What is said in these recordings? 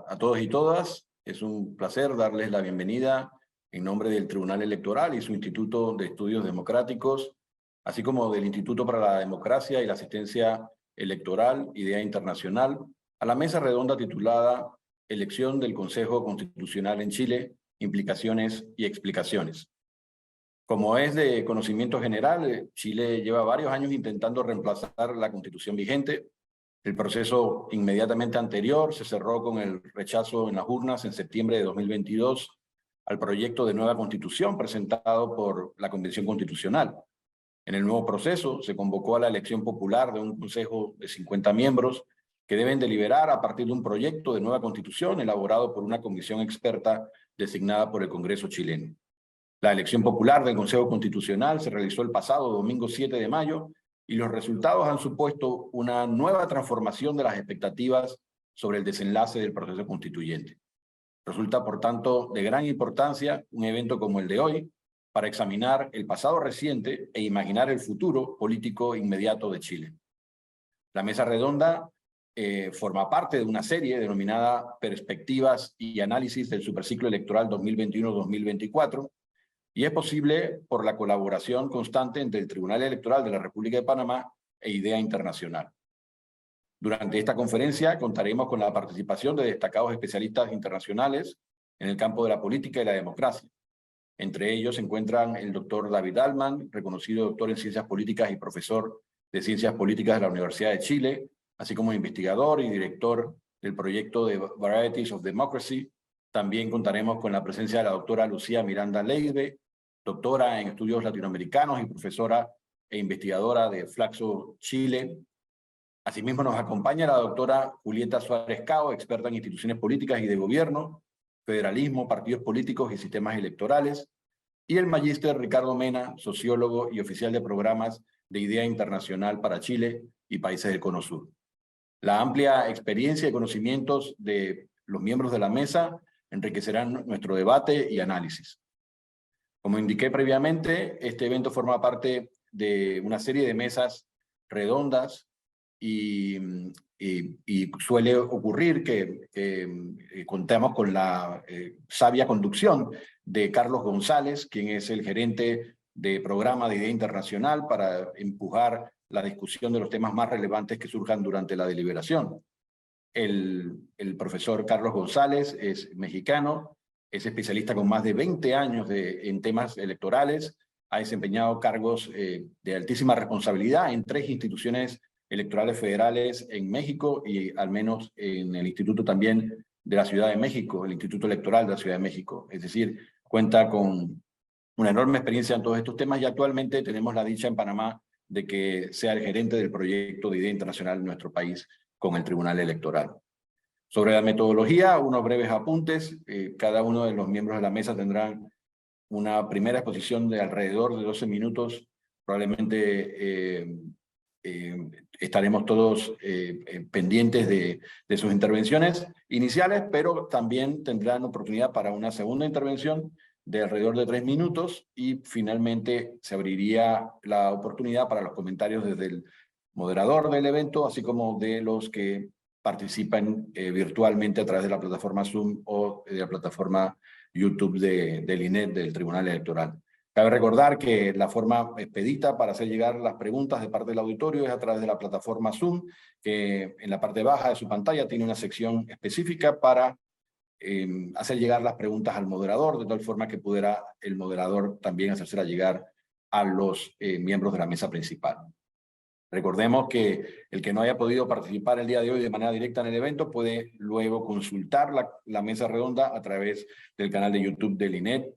A todos y todas. Es un placer darles la bienvenida en nombre del Tribunal Electoral y su Instituto de Estudios Democráticos, así como del Instituto para la Democracia y la Asistencia Electoral, Idea Internacional, a la mesa redonda titulada Elección del Consejo Constitucional en Chile, Implicaciones y Explicaciones. Como es de conocimiento general, Chile lleva varios años intentando reemplazar la Constitución vigente. El proceso inmediatamente anterior se cerró con el rechazo en las urnas en septiembre de 2022 al proyecto de nueva Constitución presentado por la Convención Constitucional. En el nuevo proceso se convocó a la elección popular de un consejo de 50 miembros que deben deliberar a partir de un proyecto de nueva Constitución elaborado por una comisión experta designada por el Congreso chileno. La elección popular del Consejo Constitucional se realizó el pasado domingo 7 de mayo y los resultados han supuesto una nueva transformación de las expectativas sobre el desenlace del proceso constituyente. Resulta, por tanto, de gran importancia un evento como el de hoy para examinar el pasado reciente e imaginar el futuro político inmediato de Chile. La mesa redonda forma parte de una serie denominada Perspectivas y Análisis del Superciclo Electoral 2021-2024, y es posible por la colaboración constante entre el Tribunal Electoral de la República de Panamá e Idea Internacional. Durante esta conferencia contaremos con la participación de destacados especialistas internacionales en el campo de la política y la democracia. Entre ellos se encuentran el doctor David Altman, reconocido doctor en Ciencias Políticas y profesor de Ciencias Políticas de la Universidad de Chile, así como investigador y director del proyecto de Varieties of Democracy. También contaremos con la presencia de la doctora Lucía Miranda Leibe, doctora en estudios latinoamericanos y profesora e investigadora de Flaxo, Chile. Asimismo nos acompaña la doctora Julieta Suárez Cao, experta en instituciones políticas y de gobierno, federalismo, partidos políticos y sistemas electorales, y el magíster Ricardo Mena, sociólogo y oficial de programas de Idea Internacional para Chile y países del Cono Sur. La amplia experiencia y conocimientos de los miembros de la mesa enriquecerán nuestro debate y análisis. Como indiqué previamente, este evento forma parte de una serie de mesas redondas y suele ocurrir que contamos con la sabia conducción de Carlos González, quien es el gerente de programa de Idea Internacional para empujar la discusión de los temas más relevantes que surjan durante la deliberación. El profesor Carlos González es mexicano, es especialista con más de 20 años en temas electorales, ha desempeñado cargos de altísima responsabilidad en 3 instituciones electorales federales en México y al menos en el instituto también de la Ciudad de México, el Instituto Electoral de la Ciudad de México. Es decir, cuenta con una enorme experiencia en todos estos temas y actualmente tenemos la dicha en Panamá de que sea el gerente del proyecto de Idea Internacional en nuestro país con el Tribunal Electoral. Sobre la metodología, unos breves apuntes. Cada uno de los miembros de la mesa tendrán una primera exposición de alrededor de 12 minutos. Probablemente estaremos todos pendientes de sus intervenciones iniciales, pero también tendrán oportunidad para una segunda intervención de alrededor de 3 minutos y finalmente se abriría la oportunidad para los comentarios desde el moderador del evento, así como de los que participan virtualmente a través de la plataforma Zoom o de la plataforma YouTube del INET, del Tribunal Electoral. Cabe recordar que la forma expedita para hacer llegar las preguntas de parte del auditorio es a través de la plataforma Zoom, que en la parte baja de su pantalla tiene una sección específica para hacer llegar las preguntas al moderador, de tal forma que pudiera el moderador también hacérsela llegar a los miembros de la mesa principal. Recordemos que el que no haya podido participar el día de hoy de manera directa en el evento puede luego consultar la mesa redonda a través del canal de YouTube del INET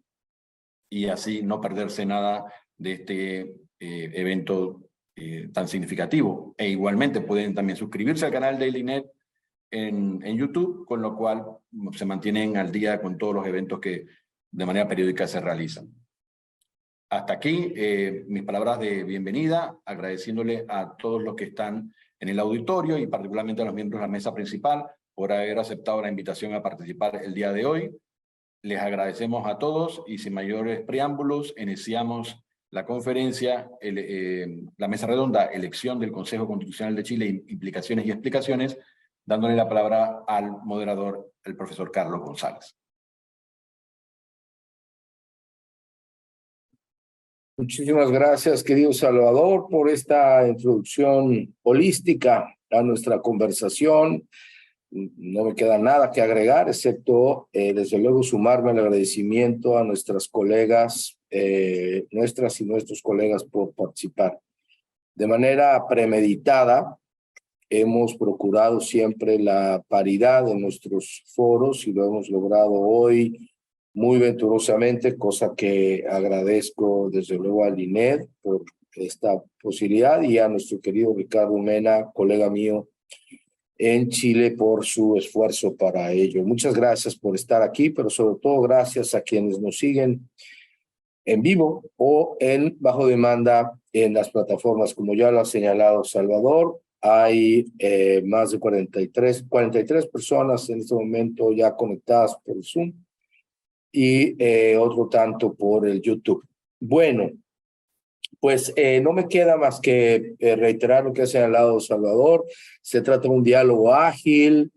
y así no perderse nada de este evento tan significativo. E igualmente pueden también suscribirse al canal del INET en YouTube, con lo cual se mantienen al día con todos los eventos que de manera periódica se realizan. Hasta aquí mis palabras de bienvenida, agradeciéndole a todos los que están en el auditorio y particularmente a los miembros de la mesa principal por haber aceptado la invitación a participar el día de hoy. Les agradecemos a todos y sin mayores preámbulos iniciamos la conferencia, la mesa redonda, elección del Consejo Constitucional de Chile, implicaciones y explicaciones, dándole la palabra al moderador, el profesor Carlos González. Muchísimas gracias, querido Salvador, por esta introducción holística a nuestra conversación. No me queda nada que agregar, excepto, desde luego, sumarme al agradecimiento a nuestras colegas, nuestras y nuestros colegas por participar. De manera premeditada, hemos procurado siempre la paridad en nuestros foros y lo hemos logrado hoy muy venturosamente, cosa que agradezco desde luego al INED por esta posibilidad y a nuestro querido Ricardo Mena, colega mío en Chile, por su esfuerzo para ello. Muchas gracias por estar aquí, pero sobre todo gracias a quienes nos siguen en vivo o en bajo demanda en las plataformas, como ya lo ha señalado Salvador. Hay más de 43 personas en este momento ya conectadas por el Zoom y otro tanto por el YouTube. Bueno, pues no me queda más que reiterar lo que ha señalado Salvador. Se trata de un diálogo ágil,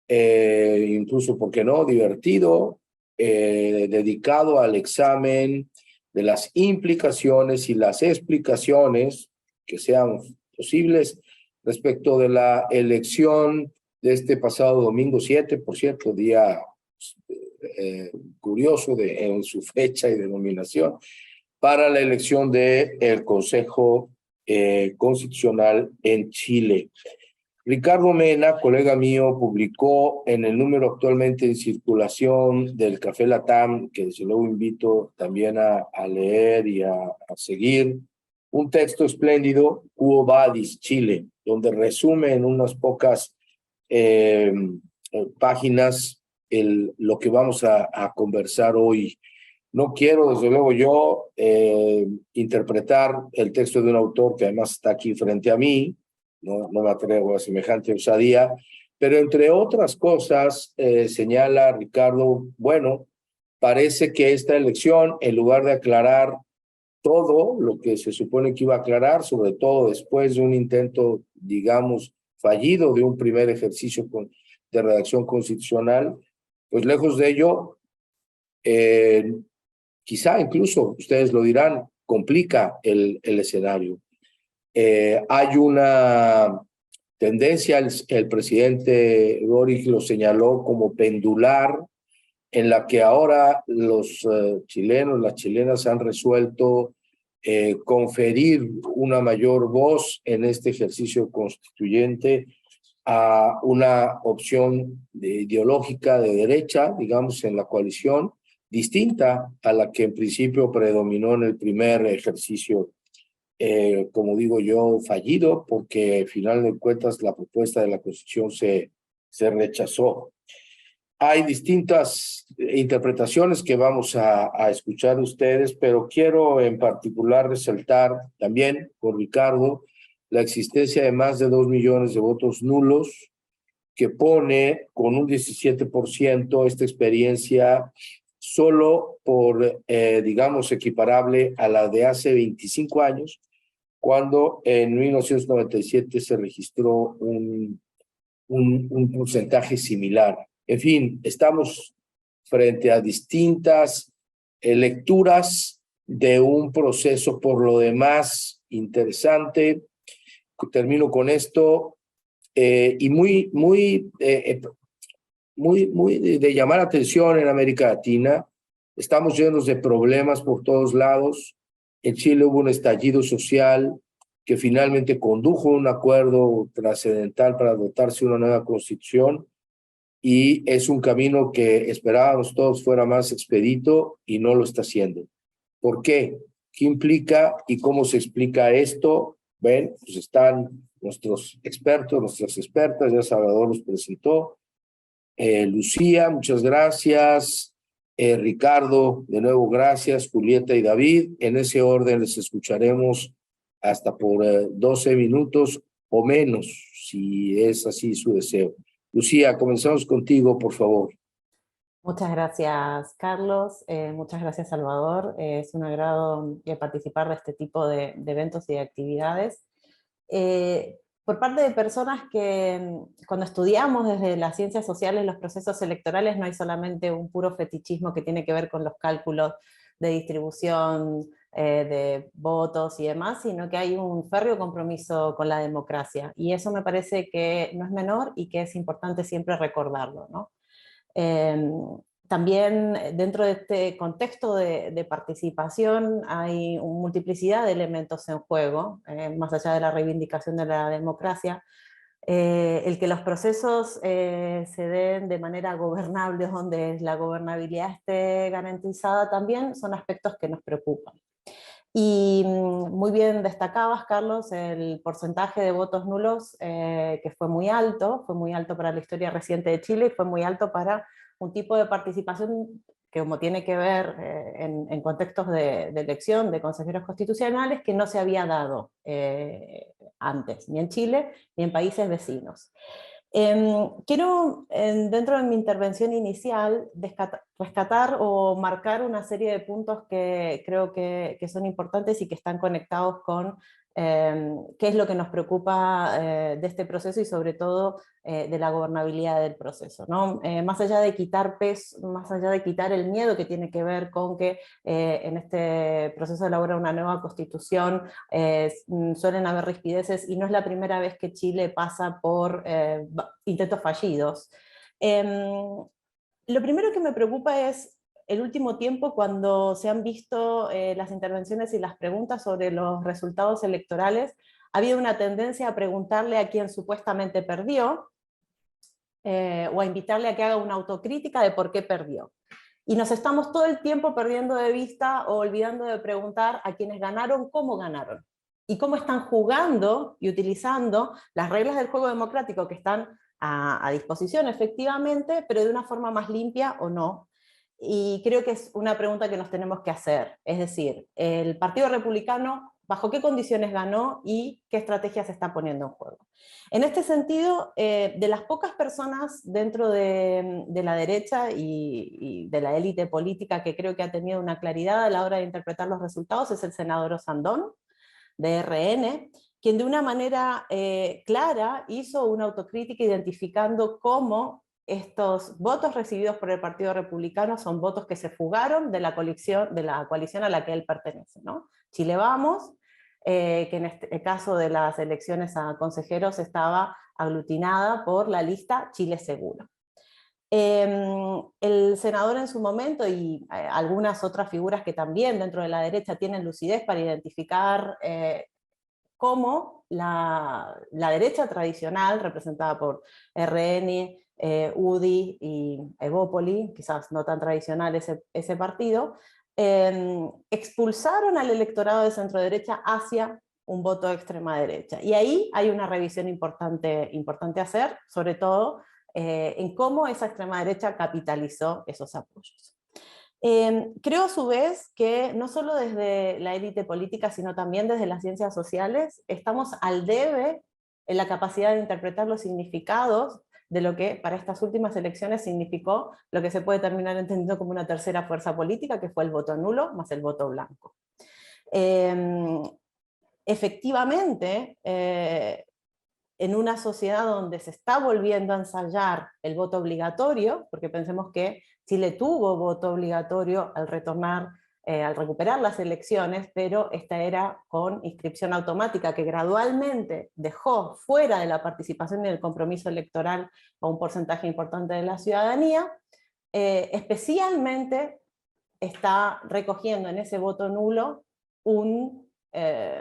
incluso, ¿por qué no?, divertido, dedicado al examen de las implicaciones y las explicaciones que sean posibles respecto de la elección de este pasado domingo 7, por cierto, día curioso en su fecha y denominación, para la elección del Consejo Constitucional en Chile. Ricardo Mena, colega mío, publicó en el número actualmente en circulación del Café Latam, que desde luego invito también a leer y a seguir, un texto espléndido, Quo Vadis, Chile, donde resume en unas pocas páginas lo que vamos a conversar hoy. No quiero, desde luego, yo interpretar el texto de un autor que además está aquí frente a mí, no me atrevo a semejante osadía, pero entre otras cosas señala Ricardo, bueno, parece que esta elección, en lugar de aclarar todo lo que se supone que iba a aclarar, sobre todo después de un intento, digamos, fallido de un primer ejercicio de redacción constitucional, pues lejos de ello, quizá incluso, ustedes lo dirán, complica el escenario. Hay una tendencia, el presidente Boric lo señaló como pendular, en la que ahora los chilenos, las chilenas han resuelto conferir una mayor voz en este ejercicio constituyente a una opción ideológica de derecha, digamos, en la coalición, distinta a la que en principio predominó en el primer ejercicio, como digo yo, fallido, porque al final de cuentas la propuesta de la Constitución se rechazó. Hay distintas interpretaciones que vamos a escuchar ustedes, pero quiero en particular resaltar también por Ricardo la existencia de más de 2 millones de votos nulos, que pone con un 17% esta experiencia solo por, digamos, equiparable a la de hace 25 años, cuando en 1997 se registró un porcentaje similar. En fin, estamos frente a distintas lecturas de un proceso por lo demás interesante. Termino con esto y muy de llamar la atención en América Latina. Estamos llenos de problemas por todos lados. En Chile hubo un estallido social que finalmente condujo a un acuerdo trascendental para dotarse de una nueva constitución, y es un camino que esperábamos todos fuera más expedito y no lo está haciendo. ¿Por qué? ¿Qué implica y cómo se explica esto? Ven, pues están nuestros expertos, nuestras expertas, ya Salvador los presentó. Lucía, muchas gracias. Ricardo, de nuevo gracias. Julieta y David, en ese orden les escucharemos hasta por 12 minutos o menos, si es así su deseo. Lucía, comenzamos contigo, por favor. Muchas gracias, Carlos. Muchas gracias, Salvador. Es un agrado participar de este tipo de eventos y de actividades. por parte de personas que cuando estudiamos desde las ciencias sociales los procesos electorales no hay solamente un puro fetichismo que tiene que ver con los cálculos de distribución de votos y demás, sino que hay un férreo compromiso con la democracia, y eso me parece que no es menor y que es importante siempre recordarlo, ¿no? También dentro de este contexto de participación hay una multiplicidad de elementos en juego, más allá de la reivindicación de la democracia. El que los procesos se den de manera gobernable, donde la gobernabilidad esté garantizada también, son aspectos que nos preocupan. Y muy bien destacabas, Carlos, el porcentaje de votos nulos, que fue muy alto para la historia reciente de Chile, y fue muy alto para un tipo de participación que, como tiene que ver en contextos de elección de consejeros constitucionales, que no se había dado antes, ni en Chile, ni en países vecinos. Quiero, dentro de mi intervención inicial, rescatar o marcar una serie de puntos que creo que son importantes y que están conectados con qué es lo que nos preocupa de este proceso, y sobre todo de la gobernabilidad del proceso, ¿no? Más allá de quitar peso, más allá de quitar el miedo que tiene que ver con que en este proceso de elaborar una nueva constitución suelen haber rispideces, y no es la primera vez que Chile pasa por intentos fallidos. Lo primero que me preocupa es el último tiempo, cuando se han visto las intervenciones y las preguntas sobre los resultados electorales, ha habido una tendencia a preguntarle a quien supuestamente perdió, o a invitarle a que haga una autocrítica de por qué perdió. Y nos estamos todo el tiempo perdiendo de vista o olvidando de preguntar a quienes ganaron cómo ganaron, y cómo están jugando y utilizando las reglas del juego democrático que están a disposición efectivamente, pero de una forma más limpia o no. Y creo que es una pregunta que nos tenemos que hacer, es decir, el Partido Republicano, ¿bajo qué condiciones ganó y qué estrategia se está poniendo en juego? En este sentido, de las pocas personas dentro de la derecha y de la élite política que creo que ha tenido una claridad a la hora de interpretar los resultados, es el senador Osandón, de RN, quien de una manera clara hizo una autocrítica identificando cómo estos votos recibidos por el Partido Republicano son votos que se fugaron de la coalición a la que él pertenece, ¿no? Chile Vamos, que en este caso de las elecciones a consejeros estaba aglutinada por la lista Chile Seguro. El senador en su momento, y algunas otras figuras que también dentro de la derecha tienen lucidez para identificar cómo la derecha tradicional, representada por RN, UDI y Evópoli, quizás no tan tradicional ese partido, expulsaron al electorado de centro derecha hacia un voto de extrema derecha. Y ahí hay una revisión importante a hacer, sobre todo en cómo esa extrema derecha capitalizó esos apoyos. Creo a su vez que no solo desde la élite política, sino también desde las ciencias sociales, estamos al debe en la capacidad de interpretar los significados de lo que para estas últimas elecciones significó lo que se puede terminar entendiendo como una tercera fuerza política, que fue el voto nulo más el voto blanco. Efectivamente, en una sociedad donde se está volviendo a ensayar el voto obligatorio, porque pensemos que Chile tuvo voto obligatorio al recuperar las elecciones, pero esta era con inscripción automática, que gradualmente dejó fuera de la participación y del compromiso electoral a un porcentaje importante de la ciudadanía, especialmente está recogiendo en ese voto nulo un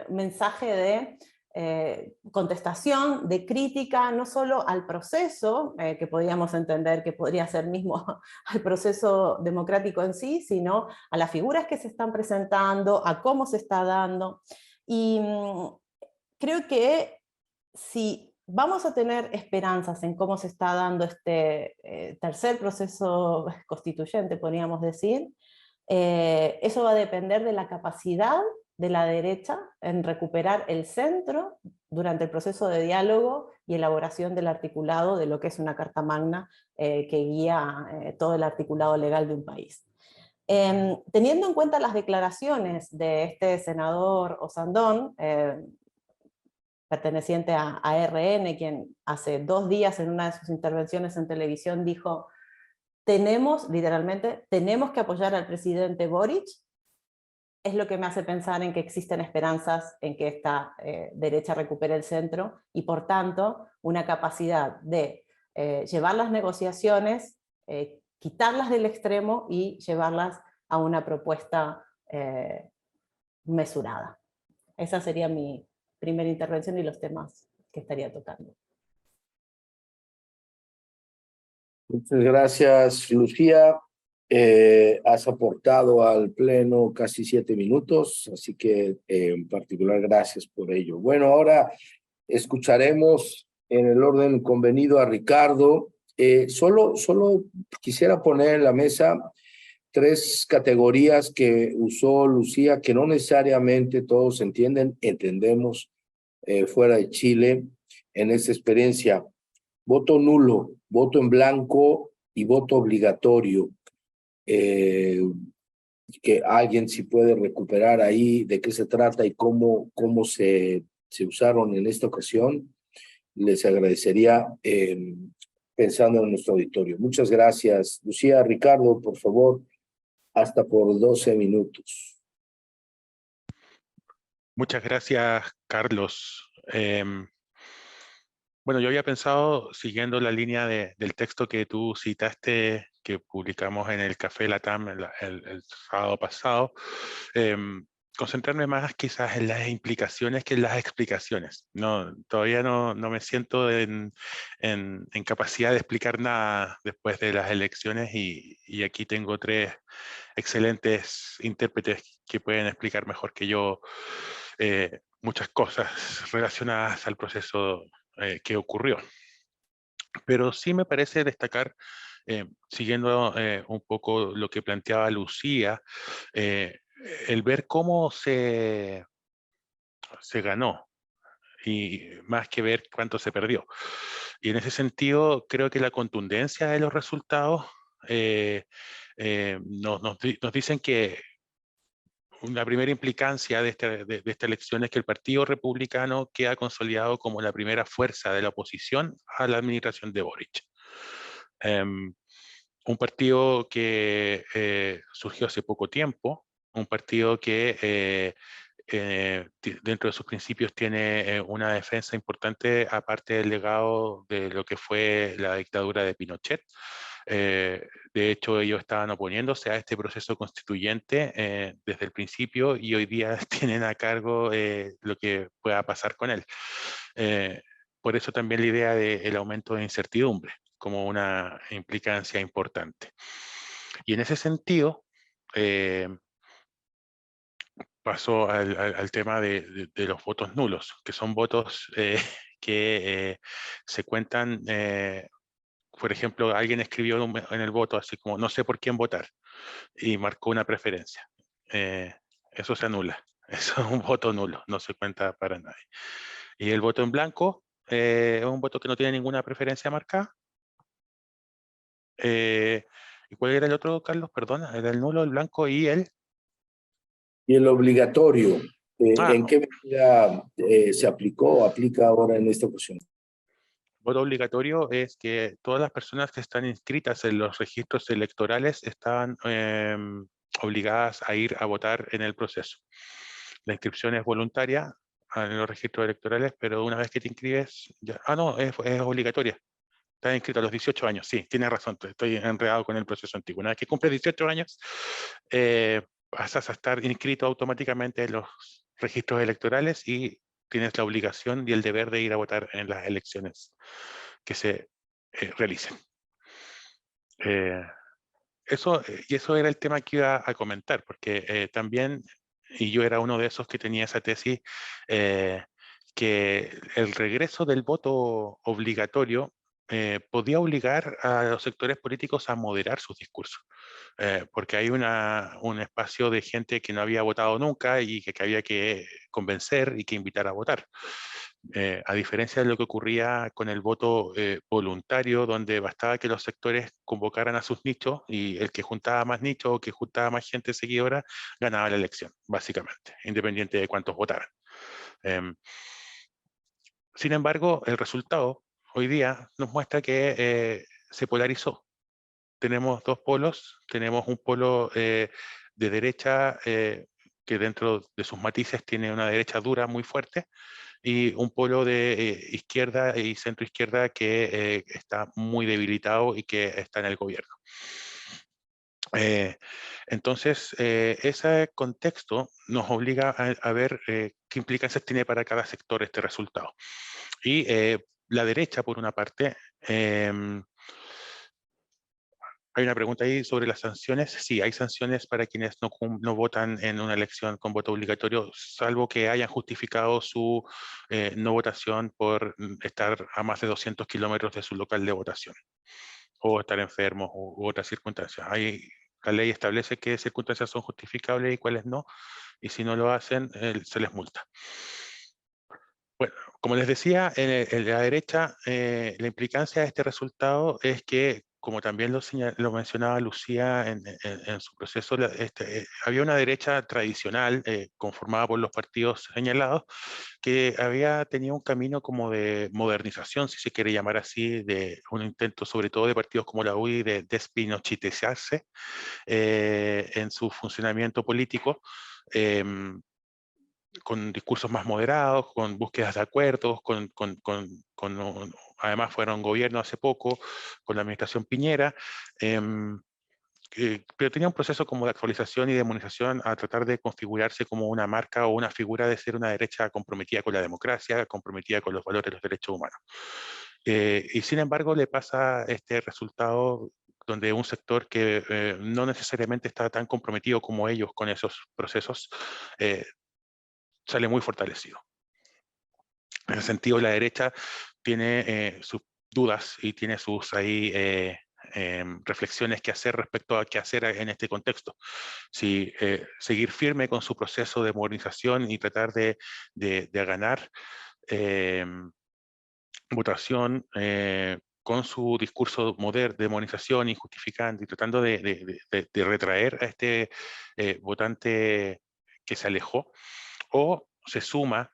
mensaje de contestación, de crítica, no solo al proceso, que podríamos entender que podría ser mismo al proceso democrático en sí, sino a las figuras que se están presentando, a cómo se está dando. Y creo que si vamos a tener esperanzas en cómo se está dando este tercer proceso constituyente, podríamos decir, eso va a depender de la capacidad de la derecha en recuperar el centro durante el proceso de diálogo y elaboración del articulado de lo que es una carta magna que guía todo el articulado legal de un país. Teniendo en cuenta las declaraciones de este senador Osandón, perteneciente a RN, quien hace 2 días en una de sus intervenciones en televisión dijo: literalmente, tenemos que apoyar al presidente Boric, es lo que me hace pensar en que existen esperanzas en que esta derecha recupere el centro, y por tanto una capacidad de llevar las negociaciones, quitarlas del extremo y llevarlas a una propuesta mesurada. Esa sería mi primera intervención y los temas que estaría tocando. Muchas gracias, Lucía. Has aportado al Pleno casi 7 minutos, así que en particular gracias por ello. Bueno, ahora escucharemos en el orden convenido a Ricardo. Solo quisiera poner en la mesa 3 categorías que usó Lucía, que no necesariamente todos entendemos fuera de Chile en esta experiencia. Voto nulo, voto en blanco y voto obligatorio. Que alguien si puede recuperar ahí de qué se trata y cómo se usaron en esta ocasión, les agradecería pensando en nuestro auditorio. Muchas gracias. Lucía, Ricardo, por favor, hasta por 12 minutos. Muchas gracias, Carlos. Bueno, yo había pensado, siguiendo la línea del texto que tú citaste, que publicamos en el Café Latam el sábado pasado, concentrarme más quizás en las implicaciones que en las explicaciones. No, todavía no me siento en capacidad de explicar nada después de las elecciones, y aquí tengo 3 excelentes intérpretes que pueden explicar mejor que yo muchas cosas relacionadas al proceso que ocurrió. Pero sí me parece destacar, siguiendo un poco lo que planteaba Lucía, el ver cómo se ganó, y más que ver cuánto se perdió. Y en ese sentido, creo que la contundencia de los resultados nos dicen que la primera implicancia de esta elección es que el Partido Republicano queda consolidado como la primera fuerza de la oposición a la administración de Boric. Un partido que surgió hace poco tiempo, un partido que dentro de sus principios tiene una defensa importante, aparte del legado de lo que fue la dictadura de Pinochet. De hecho, ellos estaban oponiéndose a este proceso constituyente desde el principio, y hoy día tienen a cargo lo que pueda pasar con él. Por eso también la idea del aumento de incertidumbre como una implicancia importante. Y en ese sentido, paso al tema de los votos nulos, que son votos que se cuentan. Por ejemplo, alguien escribió en el voto así como: no sé por quién votar, y marcó una preferencia. Eso se anula. Eso es un voto nulo, no se cuenta para nadie. Y el voto en blanco es un voto que no tiene ninguna preferencia marcada. ¿Y cuál era el otro, Carlos? Perdona, era el nulo, el blanco y el... Y el obligatorio, ¿en qué medida se aplicó o aplica ahora en esta ocasión? Voto obligatorio es que todas las personas que están inscritas en los registros electorales están obligadas a ir a votar en el proceso. La inscripción es voluntaria en los registros electorales, pero una vez que te inscribes, ya... no, es obligatoria. Estás inscrito a los 18 años, sí, tienes razón, estoy enredado con el proceso antiguo. Una vez que cumples 18 años, pasas a estar inscrito automáticamente en los registros electorales y tienes la obligación y el deber de ir a votar en las elecciones que se realicen. Eso era el tema que iba a comentar, porque también, y yo era uno de esos que tenía esa tesis, que el regreso del voto obligatorio podía obligar a los sectores políticos a moderar sus discursos, porque hay un espacio de gente que no había votado nunca y que había que convencer y que invitar a votar. A diferencia de lo que ocurría con el voto voluntario, donde bastaba que los sectores convocaran a sus nichos y el que juntaba más nichos o que juntaba más gente seguidora ganaba la elección, básicamente, independiente de cuántos votaran. Sin embargo, el resultado hoy día nos muestra que se polarizó. Tenemos dos polos, tenemos un polo de derecha que dentro de sus matices tiene una derecha dura muy fuerte, y un polo de izquierda y centroizquierda que está muy debilitado y que está en el gobierno. Entonces, ese contexto nos obliga a ver qué implicancias tiene para cada sector este resultado. Y la derecha, por una parte, hay una pregunta ahí sobre las sanciones. Sí, hay sanciones para quienes no votan en una elección con voto obligatorio, salvo que hayan justificado su no votación por estar a más de 200 kilómetros de su local de votación, o estar enfermos u otras circunstancias. La ley establece qué circunstancias son justificables y cuáles no, y si no lo hacen, se les multa. Bueno, como les decía, en la derecha, la implicancia de este resultado es que, como también lo mencionaba Lucía en su proceso, había una derecha tradicional conformada por los partidos señalados que había tenido un camino como de modernización, si se quiere llamar así, de un intento sobre todo de partidos como la UDI de despinochetizarse en su funcionamiento político, con discursos más moderados, con búsquedas de acuerdos, además fueron gobierno hace poco, con la administración Piñera, pero tenía un proceso como de actualización y demonización a tratar de configurarse como una marca o una figura de ser una derecha comprometida con la democracia, comprometida con los valores de los derechos humanos. Y sin embargo le pasa este resultado donde un sector que no necesariamente está tan comprometido como ellos con esos procesos, sale muy fortalecido. En ese sentido, la derecha tiene sus dudas y tiene sus ahí reflexiones que hacer respecto a qué hacer en este contexto. Si seguir firme con su proceso de modernización y tratar de ganar votación con su discurso de modernización y justificando y tratando de retraer a este votante que se alejó, o se suma,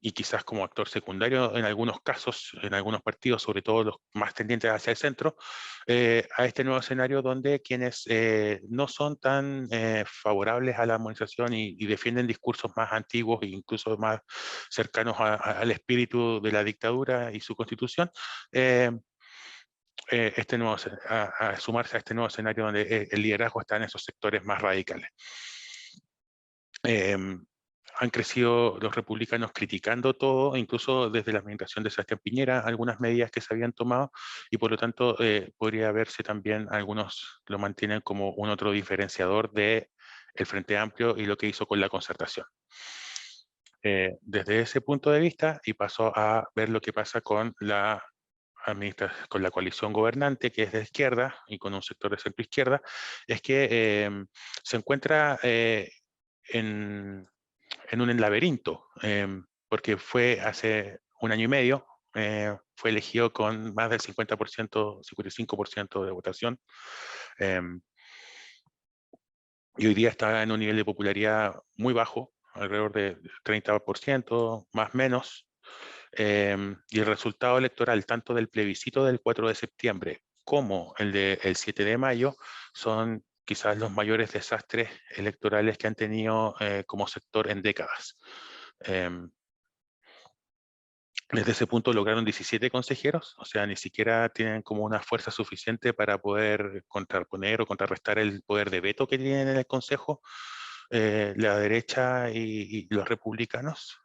y quizás como actor secundario en algunos casos, en algunos partidos, sobre todo los más tendientes hacia el centro, a este nuevo escenario donde quienes no son tan favorables a la armonización y defienden discursos más antiguos e incluso más cercanos al espíritu de la dictadura y su constitución, a sumarse a este nuevo escenario donde el liderazgo está en esos sectores más radicales. Han crecido los republicanos criticando todo, incluso desde la administración de Sebastián Piñera, algunas medidas que se habían tomado, y por lo tanto podría verse también, algunos lo mantienen como un otro diferenciador del Frente Amplio y lo que hizo con la concertación. Desde ese punto de vista, y paso a ver lo que pasa con la coalición gobernante, que es de izquierda, y con un sector de centro-izquierda, es que se encuentra en un laberinto, porque fue hace un año y medio, fue elegido con más del 50%, 55% de votación, y hoy día está en un nivel de popularidad muy bajo, alrededor de 30%, más o menos, y el resultado electoral, tanto del plebiscito del 4 de septiembre como el del 7 de mayo, son quizás los mayores desastres electorales que han tenido como sector en décadas. Desde ese punto lograron 17 consejeros, o sea, ni siquiera tienen como una fuerza suficiente para poder contraponer o contrarrestar el poder de veto que tienen en el Consejo, la derecha y los republicanos.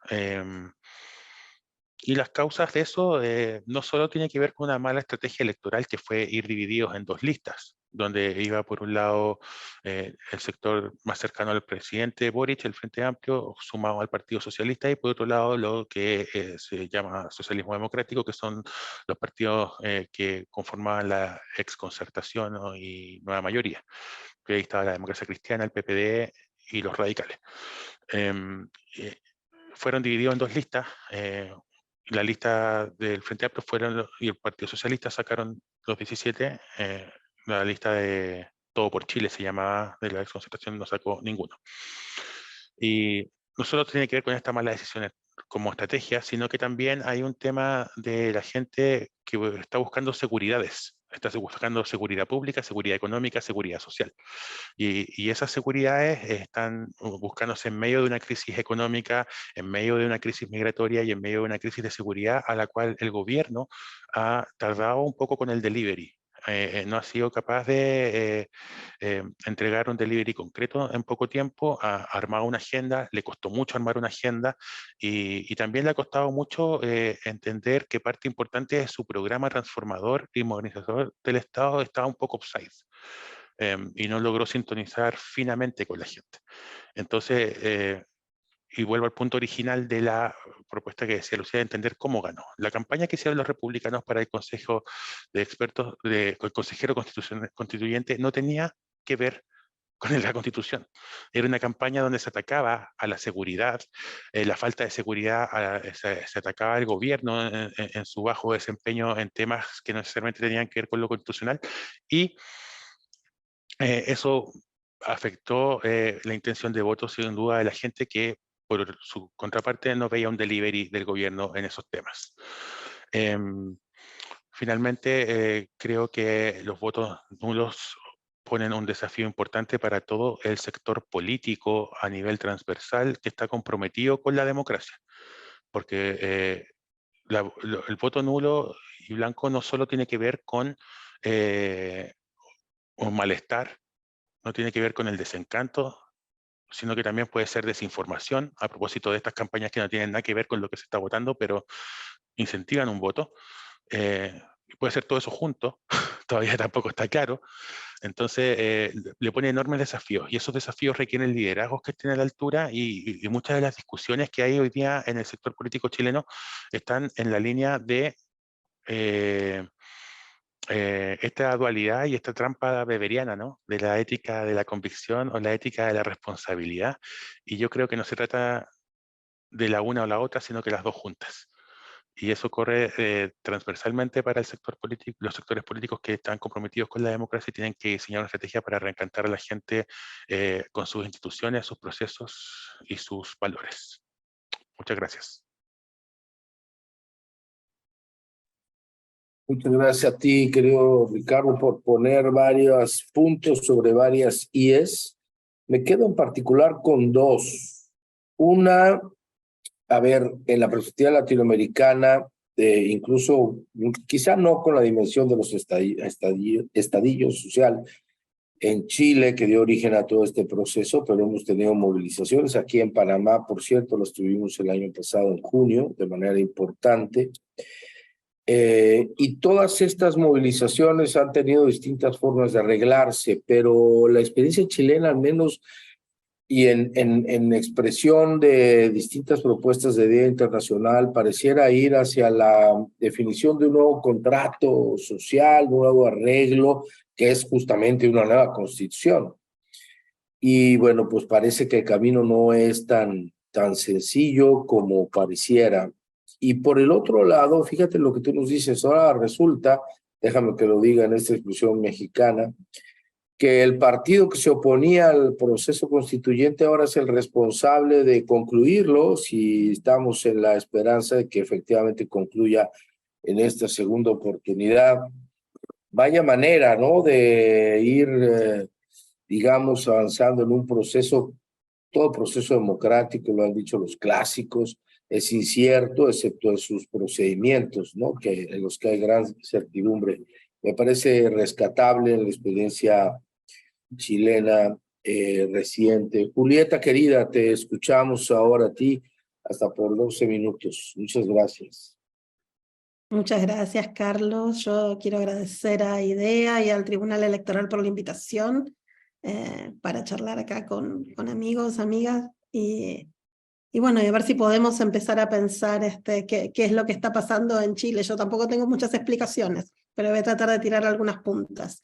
Y las causas de eso no solo tienen que ver con una mala estrategia electoral, que fue ir divididos en dos listas, donde iba por un lado el sector más cercano al presidente Boric, el Frente Amplio, sumado al Partido Socialista, y por otro lado lo que se llama socialismo democrático, que son los partidos que conformaban la exconcertación, ¿no?, y nueva mayoría, que ahí estaba la Democracia Cristiana, el PPD y los radicales. Fueron divididos en dos listas. La lista del Frente Amplio y el Partido Socialista sacaron los 17, la lista de Todo por Chile se llamaba, de la exconcertación, no sacó ninguno. Y no solo tiene que ver con esta mala decisión como estrategia, sino que también hay un tema de la gente que está buscando seguridades. Está buscando seguridad pública, seguridad económica, seguridad social. Y esas seguridades están buscándose en medio de una crisis económica, en medio de una crisis migratoria y en medio de una crisis de seguridad a la cual el gobierno ha tardado un poco con el delivery. No ha sido capaz de entregar un delivery concreto en poco tiempo, ha armado una agenda, le costó mucho armar una agenda y también le ha costado mucho entender que parte importante de su programa transformador y modernizador del Estado estaba un poco offside. Y no logró sintonizar finamente con la gente. Entonces, y vuelvo al punto original de la propuesta que decía Lucía, de entender cómo ganó. La campaña que hicieron los republicanos para el Consejo de Expertos, el consejero constituyente, no tenía que ver con la Constitución. Era una campaña donde se atacaba a la seguridad, la falta de seguridad, se atacaba al gobierno en su bajo desempeño en temas que no necesariamente tenían que ver con lo constitucional, y eso afectó la intención de voto, sin duda, de la gente que, por su contraparte, no veía un delivery del gobierno en esos temas. Finalmente, creo que los votos nulos ponen un desafío importante para todo el sector político a nivel transversal que está comprometido con la democracia. Porque el voto nulo y blanco no solo tiene que ver con un malestar, no tiene que ver con el desencanto, sino que también puede ser desinformación, a propósito de estas campañas que no tienen nada que ver con lo que se está votando, pero incentivan un voto. Puede ser todo eso junto, todavía tampoco está claro. Entonces, le pone enormes desafíos, y esos desafíos requieren liderazgos que estén a la altura, y muchas de las discusiones que hay hoy día en el sector político chileno están en la línea de esta dualidad y esta trampa beberiana, ¿no? De la ética de la convicción o la ética de la responsabilidad. Y yo creo que no se trata de la una o la otra, sino que las dos juntas. Y eso corre transversalmente para el sector político, los sectores políticos que están comprometidos con la democracia y tienen que diseñar una estrategia para reencantar a la gente con sus instituciones, sus procesos y sus valores. Muchas gracias. Muchas gracias a ti, querido Ricardo, por poner varios puntos sobre varias IES. Me quedo en particular con dos. Una, a ver, en la perspectiva latinoamericana, incluso quizá no con la dimensión de los estadillos social en Chile, que dio origen a todo este proceso, pero hemos tenido movilizaciones. Aquí en Panamá, por cierto, las tuvimos el año pasado, en junio, de manera importante. Y todas estas movilizaciones han tenido distintas formas de arreglarse, pero la experiencia chilena, al menos, y en expresión de distintas propuestas de Día Internacional, pareciera ir hacia la definición de un nuevo contrato social, un nuevo arreglo, que es justamente una nueva constitución. Y bueno, pues parece que el camino no es tan sencillo como pareciera. Y por el otro lado, fíjate lo que tú nos dices, ahora resulta, déjame que lo diga en esta expresión mexicana, que el partido que se oponía al proceso constituyente ahora es el responsable de concluirlo, si estamos en la esperanza de que efectivamente concluya en esta segunda oportunidad. Vaya manera, ¿no?, de ir, digamos, avanzando en un proceso, todo proceso democrático, lo han dicho los clásicos, es incierto, excepto en sus procedimientos, ¿no?, en los que hay gran certidumbre. Me parece rescatable en la experiencia chilena reciente. Julieta, querida, te escuchamos ahora a ti hasta por 12 minutos. Muchas gracias. Muchas gracias, Carlos. Yo quiero agradecer a IDEA y al Tribunal Electoral por la invitación para charlar acá con amigos, amigas, y bueno, y a ver si podemos empezar a pensar qué es lo que está pasando en Chile. Yo tampoco tengo muchas explicaciones, pero voy a tratar de tirar algunas puntas.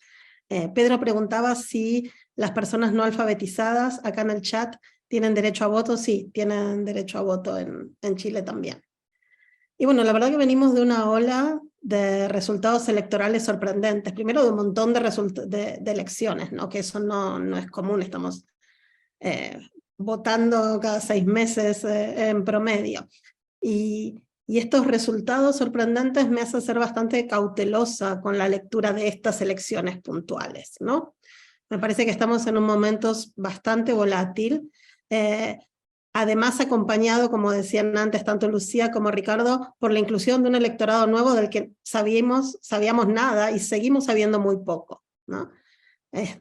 Pedro preguntaba si las personas no alfabetizadas acá en el chat tienen derecho a voto. Sí, tienen derecho a voto en Chile también. Y bueno, la verdad que venimos de una ola de resultados electorales sorprendentes. Primero de un montón de elecciones, ¿no?, que eso no es común, estamos votando cada 6 meses en promedio. Y estos resultados sorprendentes me hacen ser bastante cautelosa con la lectura de estas elecciones puntuales, ¿no? Me parece que estamos en un momento bastante volátil, además acompañado, como decían antes tanto Lucía como Ricardo, por la inclusión de un electorado nuevo del que sabíamos nada y seguimos sabiendo muy poco, ¿no?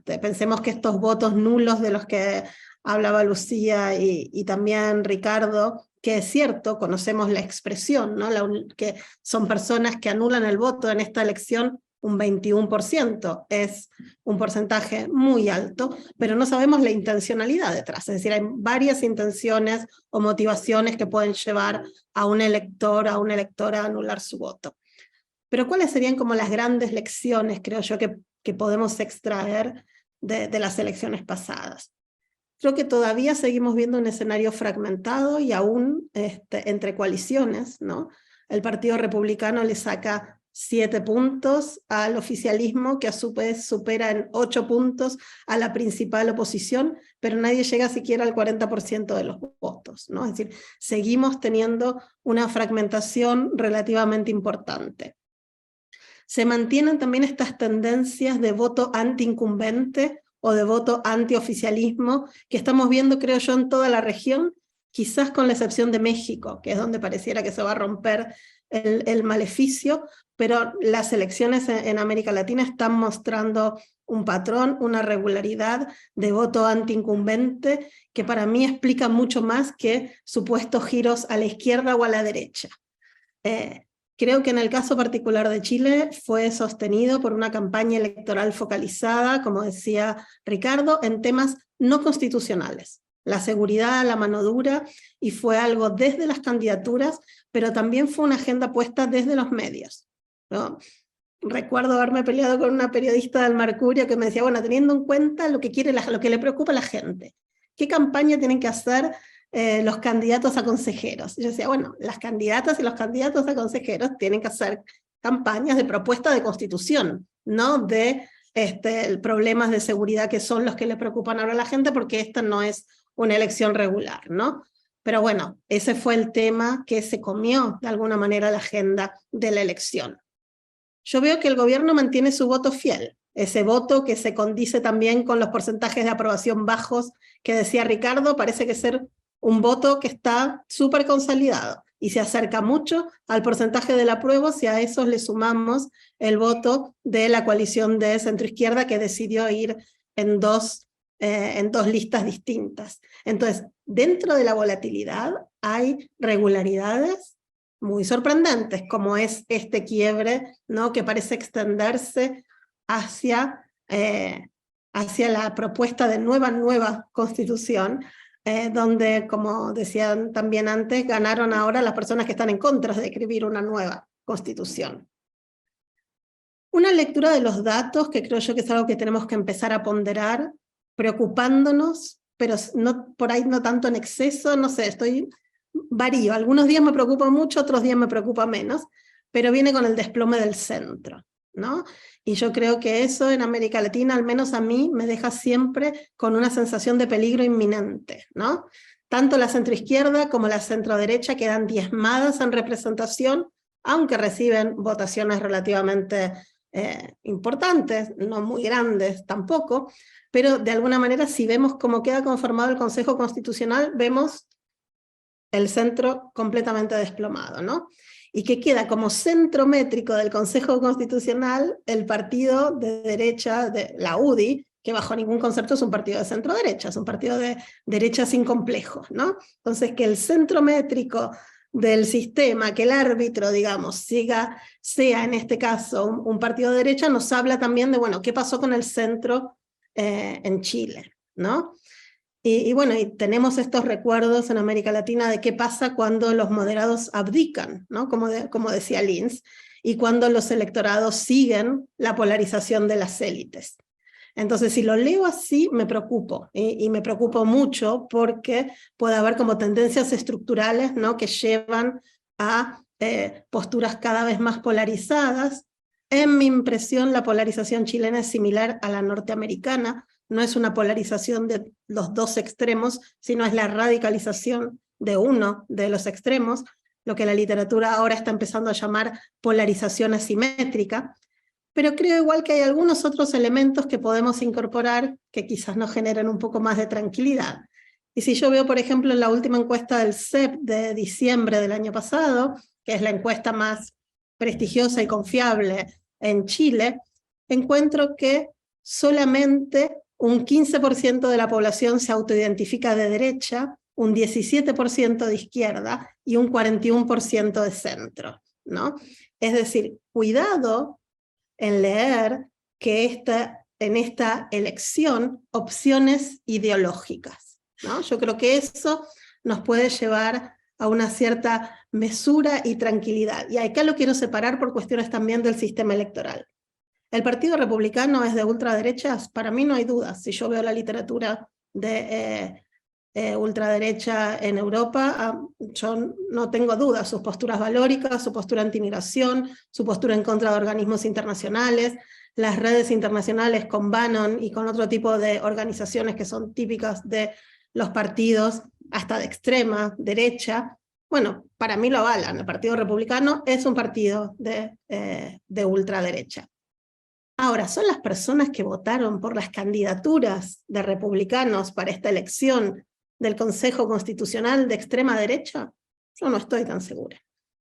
Pensemos que estos votos nulos de los que hablaba Lucía y también Ricardo, que es cierto, conocemos la expresión, ¿no? Que son personas que anulan el voto en esta elección un 21%, es un porcentaje muy alto, pero no sabemos la intencionalidad detrás, es decir, hay varias intenciones o motivaciones que pueden llevar a un elector, a una electora a anular su voto. Pero ¿cuáles serían como las grandes lecciones, creo yo, que podemos extraer de las elecciones pasadas? Creo que todavía seguimos viendo un escenario fragmentado y aún entre coaliciones, ¿no? El Partido Republicano le saca 7 puntos al oficialismo, que a su vez supera en 8 puntos a la principal oposición, pero nadie llega siquiera al 40% de los votos, ¿no? Es decir, seguimos teniendo una fragmentación relativamente importante. Se mantienen también estas tendencias de voto anti-incumbente o de voto anti-oficialismo que estamos viendo, creo yo, en toda la región, quizás con la excepción de México, que es donde pareciera que se va a romper el maleficio, pero las elecciones en América Latina están mostrando un patrón, una regularidad de voto anti-incumbente que para mí explica mucho más que supuestos giros a la izquierda o a la derecha. Creo que en el caso particular de Chile fue sostenido por una campaña electoral focalizada, como decía Ricardo, en temas no constitucionales. La seguridad, la mano dura, y fue algo desde las candidaturas, pero también fue una agenda puesta desde los medios, ¿no? Recuerdo haberme peleado con una periodista del Mercurio que me decía, bueno, teniendo en cuenta lo que le preocupa a la gente, ¿qué campaña tienen que hacer los candidatos a consejeros? Y yo decía, bueno, las candidatas y los candidatos a consejeros tienen que hacer campañas de propuesta de constitución, no de problemas de seguridad que son los que le preocupan ahora a la gente, porque esta no es una elección regular, ¿no? Pero bueno, ese fue el tema que se comió de alguna manera la agenda de la elección. Yo veo que el gobierno mantiene su voto fiel, ese voto que se condice también con los porcentajes de aprobación bajos que decía Ricardo, parece que ser un voto que está súper consolidado y se acerca mucho al porcentaje del apruebo si a esos le sumamos el voto de la coalición de centroizquierda que decidió ir en dos listas distintas. Entonces, dentro de la volatilidad hay regularidades muy sorprendentes, como es este quiebre, ¿no? Que parece extenderse hacia la propuesta de nueva constitución, donde, como decían también antes, ganaron ahora las personas que están en contra de escribir una nueva constitución. Una lectura de los datos que creo yo que es algo que tenemos que empezar a ponderar, preocupándonos, pero no, por ahí no tanto en exceso, no sé, varío. Algunos días me preocupa mucho, otros días me preocupa menos, pero viene con el desplome del centro, ¿no? Y yo creo que eso en América Latina, al menos a mí, me deja siempre con una sensación de peligro inminente, ¿no? Tanto la centroizquierda como la centroderecha quedan diezmadas en representación, aunque reciben votaciones relativamente importantes, no muy grandes tampoco, pero de alguna manera si vemos cómo queda conformado el Consejo Constitucional, vemos el centro completamente desplomado, ¿no? Y que queda como centro métrico del Consejo Constitucional el partido de derecha, de la UDI, que bajo ningún concepto es un partido de centro-derecha, es un partido de derecha sin complejos, ¿no? Entonces que el centro métrico del sistema, que el árbitro, digamos, sea en este caso un partido de derecha, nos habla también de, bueno, qué pasó con el centro en Chile, ¿no? Y bueno, y tenemos estos recuerdos en América Latina de qué pasa cuando los moderados abdican, ¿no? Como decía Linz, y cuando los electorados siguen la polarización de las élites. Entonces, si lo leo así, me preocupo, y me preocupo mucho porque puede haber como tendencias estructurales, ¿no? Que llevan a posturas cada vez más polarizadas. En mi impresión, la polarización chilena es similar a la norteamericana, no es una polarización de los dos extremos, sino es la radicalización de uno de los extremos. lo que la literatura ahora está empezando a llamar polarización asimétrica, pero creo igual que hay algunos otros elementos que podemos incorporar que quizás nos generen un poco más de tranquilidad. Y si yo veo, por ejemplo, en la última encuesta del CEP de diciembre del año pasado, que es la encuesta más prestigiosa y confiable en Chile, encuentro que solamente un 15% de la población se autoidentifica de derecha, un 17% de izquierda y un 41% de centro, ¿no? Es decir, cuidado en leer que en esta elección opciones ideológicas, ¿no? Yo creo que eso nos puede llevar a una cierta mesura y tranquilidad. Y acá lo quiero separar por cuestiones también del sistema electoral. ¿El Partido Republicano es de ultraderechas? Para mí no hay dudas. Si yo veo la literatura de ultraderecha en Europa, yo no tengo dudas. Sus posturas valóricas, su postura antimigración, su postura en contra de organismos internacionales, las redes internacionales con Bannon y con otro tipo de organizaciones que son típicas de los partidos, hasta de extrema derecha. Bueno, para mí lo avalan. El Partido Republicano es un partido de ultraderecha. Ahora, ¿son las personas que votaron por las candidaturas de republicanos para esta elección del Consejo Constitucional de extrema derecha? Yo no estoy tan segura.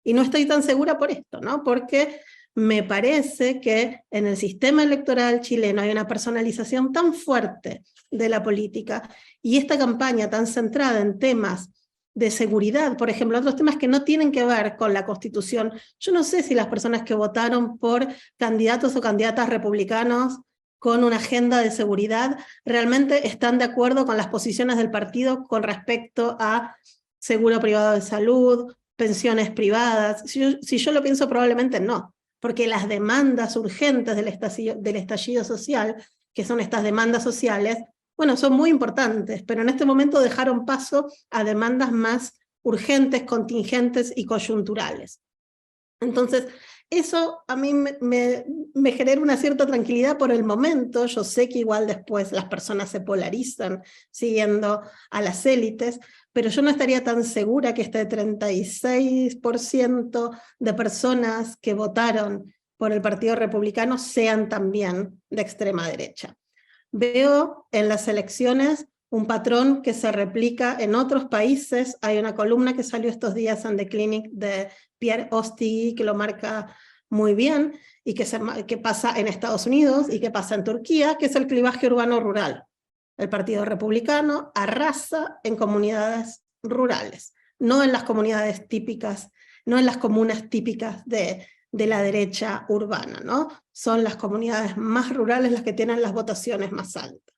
Y no estoy tan segura por esto, ¿no? Porque me parece que en el sistema electoral chileno hay una personalización tan fuerte de la política y esta campaña tan centrada en temas de seguridad, por ejemplo, otros temas que no tienen que ver con la Constitución. Yo no sé si las personas que votaron por candidatos o candidatas republicanos con una agenda de seguridad realmente están de acuerdo con las posiciones del partido con respecto a seguro privado de salud, pensiones privadas. Si yo lo pienso, probablemente no, porque las demandas urgentes del estallido social, que son estas demandas sociales, bueno, son muy importantes, pero en este momento dejaron paso a demandas más urgentes, contingentes y coyunturales. Entonces, eso a mí me genera una cierta tranquilidad por el momento. Yo sé que igual después las personas se polarizan siguiendo a las élites, pero yo no estaría tan segura que este 36% de personas que votaron por el Partido Republicano sean también de extrema derecha. Veo en las elecciones un patrón que se replica en otros países. Hay una columna que salió estos días en The Clinic de Pierre Ostigui que lo marca muy bien y que pasa en Estados Unidos y que pasa en Turquía, que es el clivaje urbano-rural. El Partido Republicano arrasa en comunidades rurales, no en las comunidades típicas, no en las comunas típicas de la derecha urbana, ¿no? Son las comunidades más rurales las que tienen las votaciones más altas.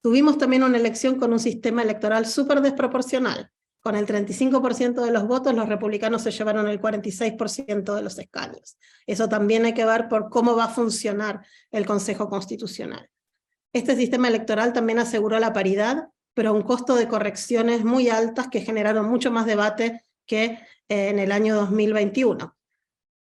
Tuvimos también una elección con un sistema electoral súper desproporcional. Con el 35% de los votos, los republicanos se llevaron el 46% de los escaños. Eso también hay que ver por cómo va a funcionar el Consejo Constitucional. Este sistema electoral también aseguró la paridad, pero a un costo de correcciones muy altas que generaron mucho más debate que en el año 2021.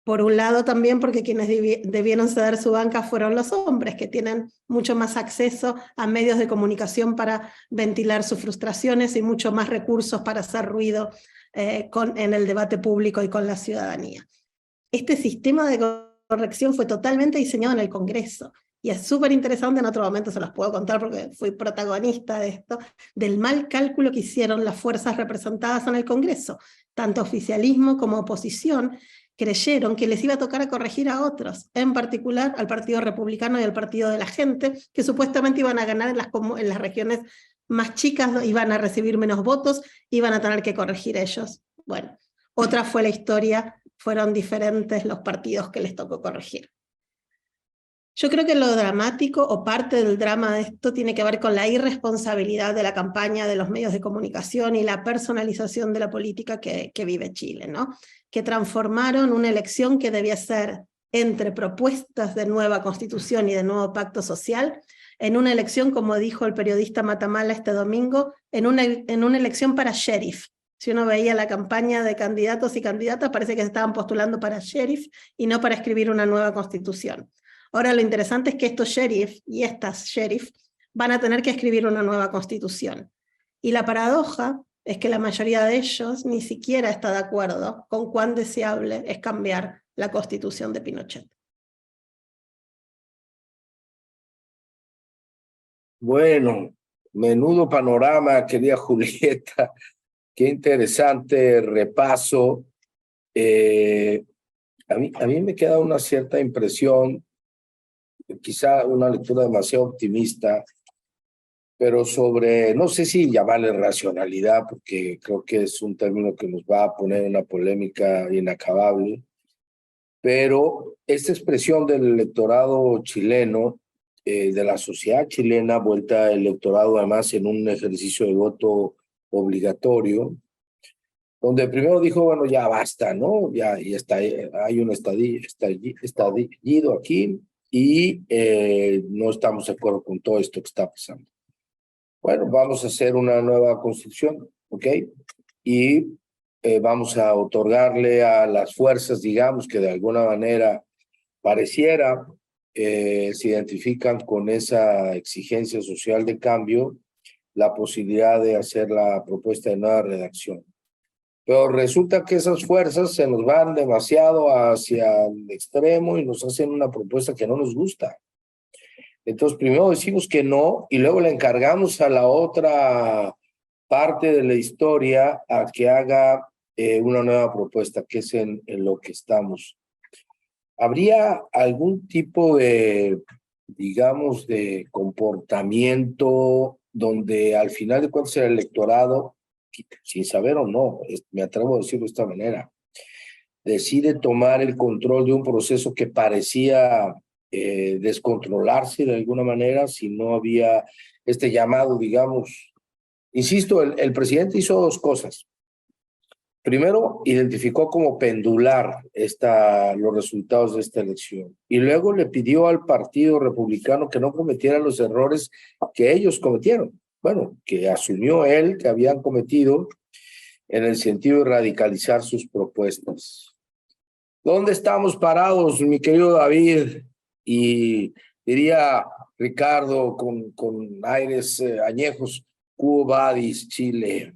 Por un lado también porque quienes debieron ceder su banca fueron los hombres, que tienen mucho más acceso a medios de comunicación para ventilar sus frustraciones y mucho más recursos para hacer ruido en el debate público y con la ciudadanía. Este sistema de corrección fue totalmente diseñado en el Congreso, y es súper interesante, en otro momento se los puedo contar porque fui protagonista de esto, del mal cálculo que hicieron las fuerzas representadas en el Congreso, tanto oficialismo como oposición, creyeron que les iba a tocar a corregir a otros, en particular al Partido Republicano y al Partido de la Gente, que supuestamente iban a ganar en las regiones más chicas, iban a recibir menos votos, iban a tener que corregir ellos. Bueno, otra fue la historia, fueron diferentes los partidos que les tocó corregir. Yo creo que lo dramático, o parte del drama de esto, tiene que ver con la irresponsabilidad de la campaña de los medios de comunicación y la personalización de la política que vive Chile, ¿no? Que transformaron una elección que debía ser entre propuestas de nueva constitución y de nuevo pacto social, en una elección, como dijo el periodista Matamala este domingo, en una elección para sheriff. Si uno veía la campaña de candidatos y candidatas, parece que se estaban postulando para sheriff y no para escribir una nueva constitución. Ahora lo interesante es que estos sheriff y estas sheriff van a tener que escribir una nueva constitución. Y la paradoja es que la mayoría de ellos ni siquiera está de acuerdo con cuán deseable es cambiar la Constitución de Pinochet. Bueno, menudo panorama, querida Julieta. Qué interesante repaso. A mí me queda una cierta impresión, quizá una lectura demasiado optimista, pero sobre, no sé si llamarle racionalidad, porque creo que es un término que nos va a poner en una polémica inacabable, pero esta expresión del electorado chileno, de la sociedad chilena, vuelta al electorado además en un ejercicio de voto obligatorio, donde primero dijo, bueno, ya basta, ¿no? Ya está, hay un estallido aquí y no estamos de acuerdo con todo esto que está pasando. Bueno, vamos a hacer una nueva constitución, ¿ok? Y vamos a otorgarle a las fuerzas, digamos, que de alguna manera pareciera se identifican con esa exigencia social de cambio, la posibilidad de hacer la propuesta de nueva redacción. Pero resulta que esas fuerzas se nos van demasiado hacia el extremo y nos hacen una propuesta que no nos gusta. Entonces, primero decimos que no y luego le encargamos a la otra parte de la historia a que haga una nueva propuesta, que es en lo que estamos. ¿Habría algún tipo de, digamos, de comportamiento donde al final de cuentas el electorado, sin saber o no, me atrevo a decirlo de esta manera, decide tomar el control de un proceso que parecía descontrolarse de alguna manera si no había este llamado, digamos? Insisto, el presidente hizo dos cosas. Primero, identificó como pendular los resultados de esta elección y luego le pidió al Partido Republicano que no cometiera los errores que ellos cometieron. Bueno, que asumió él que habían cometido en el sentido de radicalizar sus propuestas. ¿Dónde estamos parados, mi querido David? Y diría Ricardo con aires añejos, Quo Vadis, Chile.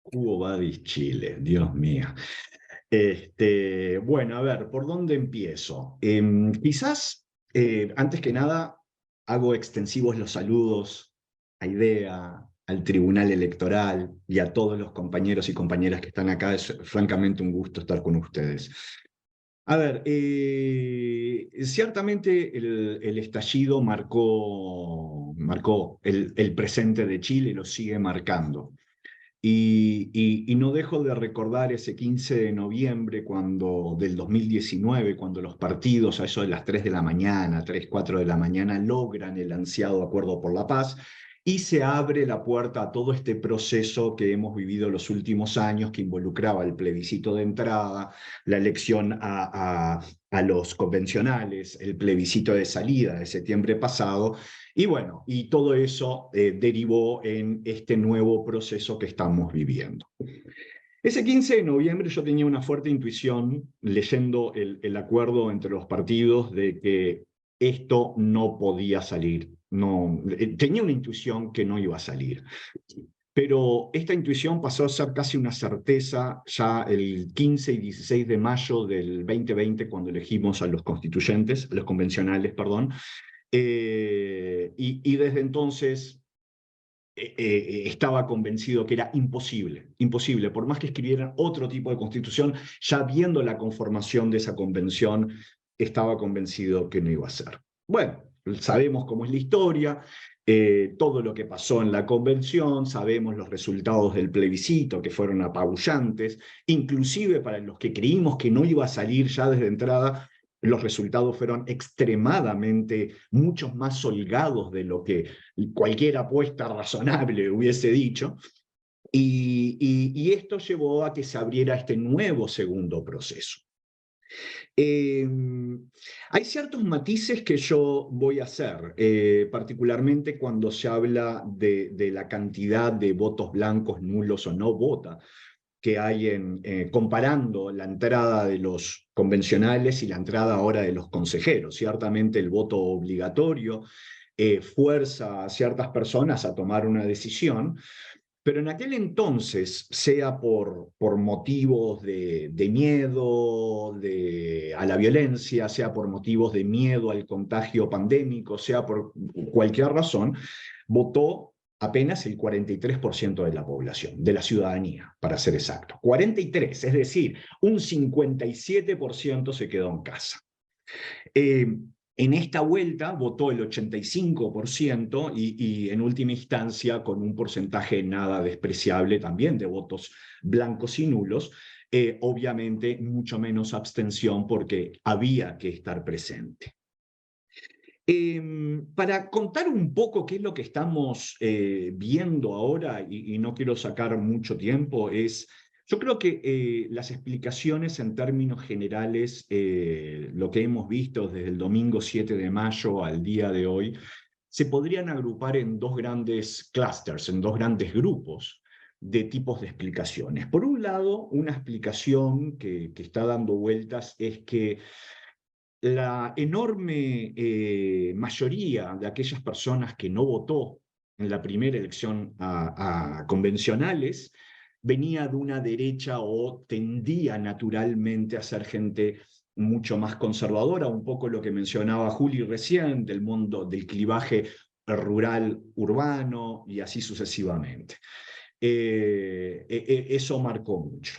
Quo Vadis, Chile, Dios mío. Bueno, a ver, ¿por dónde empiezo? Quizás, antes que nada, hago extensivos los saludos a IDEA, al Tribunal Electoral y a todos los compañeros y compañeras que están acá. Es francamente un gusto estar con ustedes. A ver, ciertamente el estallido marcó el presente de Chile, lo sigue marcando. Y no dejo de recordar ese 15 de noviembre del 2019, cuando los partidos a eso de las 3 de la mañana, 3, 4 de la mañana, logran el ansiado acuerdo por la paz y se abre la puerta a todo este proceso que hemos vivido los últimos años, que involucraba el plebiscito de entrada, la elección a los convencionales, el plebiscito de salida de septiembre pasado. Y bueno, y todo eso derivó en este nuevo proceso que estamos viviendo. Ese 15 de noviembre yo tenía una fuerte intuición, leyendo el acuerdo entre los partidos, de que esto no podía salir. No, tenía una intuición que no iba a salir. Pero esta intuición pasó a ser casi una certeza ya el 15 y 16 de mayo del 2020, cuando elegimos a los constituyentes, a los convencionales, perdón. Y desde entonces estaba convencido que era imposible, por más que escribieran otro tipo de constitución, ya viendo la conformación de esa convención, estaba convencido que no iba a ser. Bueno, sabemos cómo es la historia, todo lo que pasó en la convención, sabemos los resultados del plebiscito, que fueron apabullantes, inclusive para los que creímos que no iba a salir ya desde entrada. Los resultados fueron extremadamente, muchos más holgados de lo que cualquier apuesta razonable hubiese dicho. Y esto llevó a que se abriera este nuevo segundo proceso. Hay ciertos matices que yo voy a hacer, particularmente cuando se habla de la cantidad de votos blancos, nulos o no vota, que hay comparando la entrada de los convencionales y la entrada ahora de los consejeros. Ciertamente el voto obligatorio fuerza a ciertas personas a tomar una decisión, Pero en aquel entonces, sea por motivos de miedo a la violencia, sea por motivos de miedo al contagio pandémico, sea por cualquier razón, votó apenas el 43% de la población, de la ciudadanía, para ser exacto. 43, es decir, un 57% se quedó en casa. En esta vuelta votó el 85% y en última instancia con un porcentaje nada despreciable también de votos blancos y nulos, obviamente mucho menos abstención porque había que estar presente. Para contar un poco qué es lo que estamos viendo ahora, y no quiero sacar mucho tiempo, yo creo que las explicaciones en términos generales, lo que hemos visto desde el domingo 7 de mayo al día de hoy, se podrían agrupar en dos grandes clusters, en dos grandes grupos de tipos de explicaciones. Por un lado, una explicación que está dando vueltas es que la enorme mayoría de aquellas personas que no votó en la primera elección a convencionales venía de una derecha o tendía naturalmente a ser gente mucho más conservadora, un poco lo que mencionaba Juli recién, del mundo del clivaje rural-urbano y así sucesivamente. Eso marcó mucho.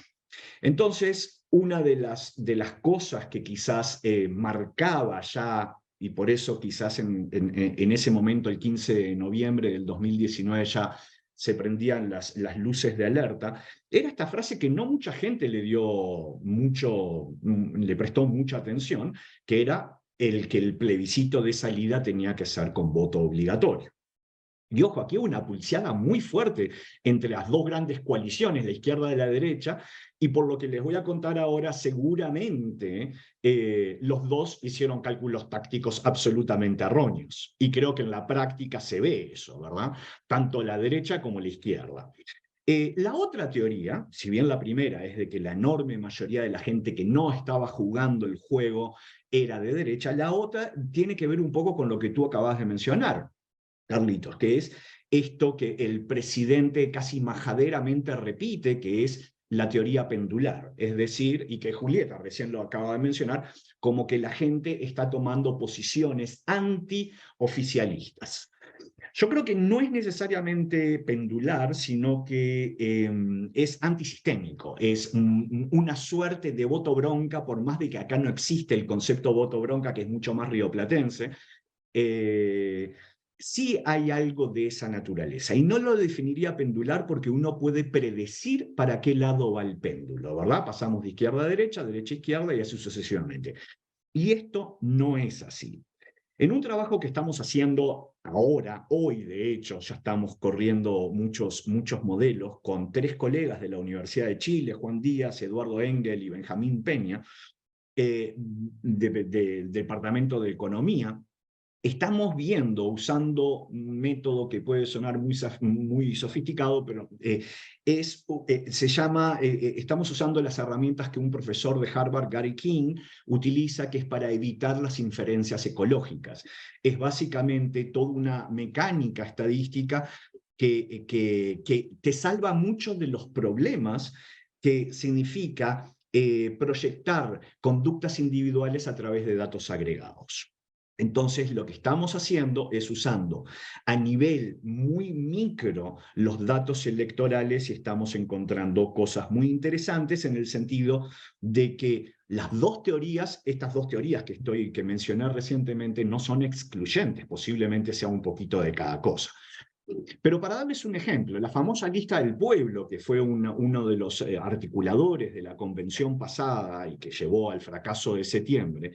Entonces, una de las cosas que quizás marcaba ya, y por eso quizás en ese momento, el 15 de noviembre del 2019, ya se prendían las luces de alerta, era esta frase que no mucha gente le prestó mucha atención, que era que el plebiscito de salida tenía que ser con voto obligatorio. Y ojo, aquí hubo una pulseada muy fuerte entre las dos grandes coaliciones, la izquierda y la derecha, y por lo que les voy a contar ahora, seguramente los dos hicieron cálculos tácticos absolutamente erróneos. Y creo que en la práctica se ve eso, ¿verdad? Tanto la derecha como la izquierda. La otra teoría, si bien la primera es de que la enorme mayoría de la gente que no estaba jugando el juego era de derecha, la otra tiene que ver un poco con lo que tú acabas de mencionar, Carlitos, que es esto que el presidente casi majaderamente repite, que es la teoría pendular, es decir, y que Julieta recién lo acaba de mencionar, como que la gente está tomando posiciones anti-oficialistas. Yo creo que no es necesariamente pendular, sino que es antisistémico, es una suerte de voto bronca, por más de que acá no existe el concepto voto bronca, que es mucho más rioplatense, sí hay algo de esa naturaleza. Y no lo definiría pendular porque uno puede predecir para qué lado va el péndulo, ¿verdad? Pasamos de izquierda a derecha, derecha a izquierda y así sucesivamente. Y esto no es así. En un trabajo que estamos haciendo ahora, hoy de hecho, ya estamos corriendo muchos modelos con 3 colegas de la Universidad de Chile, Juan Díaz, Eduardo Engel y Benjamín Peña, del Departamento de Economía. Estamos viendo, usando un método que puede sonar muy sofisticado, pero estamos usando las herramientas que un profesor de Harvard, Gary King, utiliza, que es para evitar las inferencias ecológicas. Es básicamente toda una mecánica estadística que te salva mucho de los problemas que significa proyectar conductas individuales a través de datos agregados. Entonces, lo que estamos haciendo es usando a nivel muy micro los datos electorales y estamos encontrando cosas muy interesantes en el sentido de que estas dos teorías que mencioné recientemente no son excluyentes, posiblemente sea un poquito de cada cosa. Pero para darles un ejemplo, la famosa lista del pueblo, que fue uno de los articuladores de la convención pasada y que llevó al fracaso de septiembre,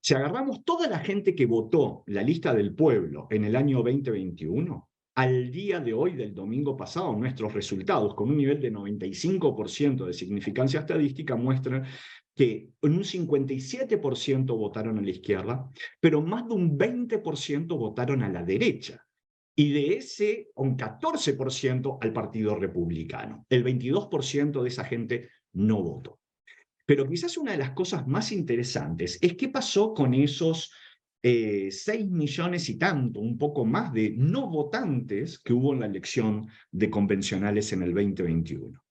si agarramos toda la gente que votó la lista del pueblo en el año 2021, al día de hoy, del domingo pasado, nuestros resultados, con un nivel de 95% de significancia estadística, muestran que en un 57% votaron a la izquierda, pero más de un 20% votaron a la derecha. Y de ese, un 14% al Partido Republicano. El 22% de esa gente no votó. Pero quizás una de las cosas más interesantes es qué pasó con esos 6 millones y tanto, un poco más de no votantes que hubo en la elección de convencionales en el 2021.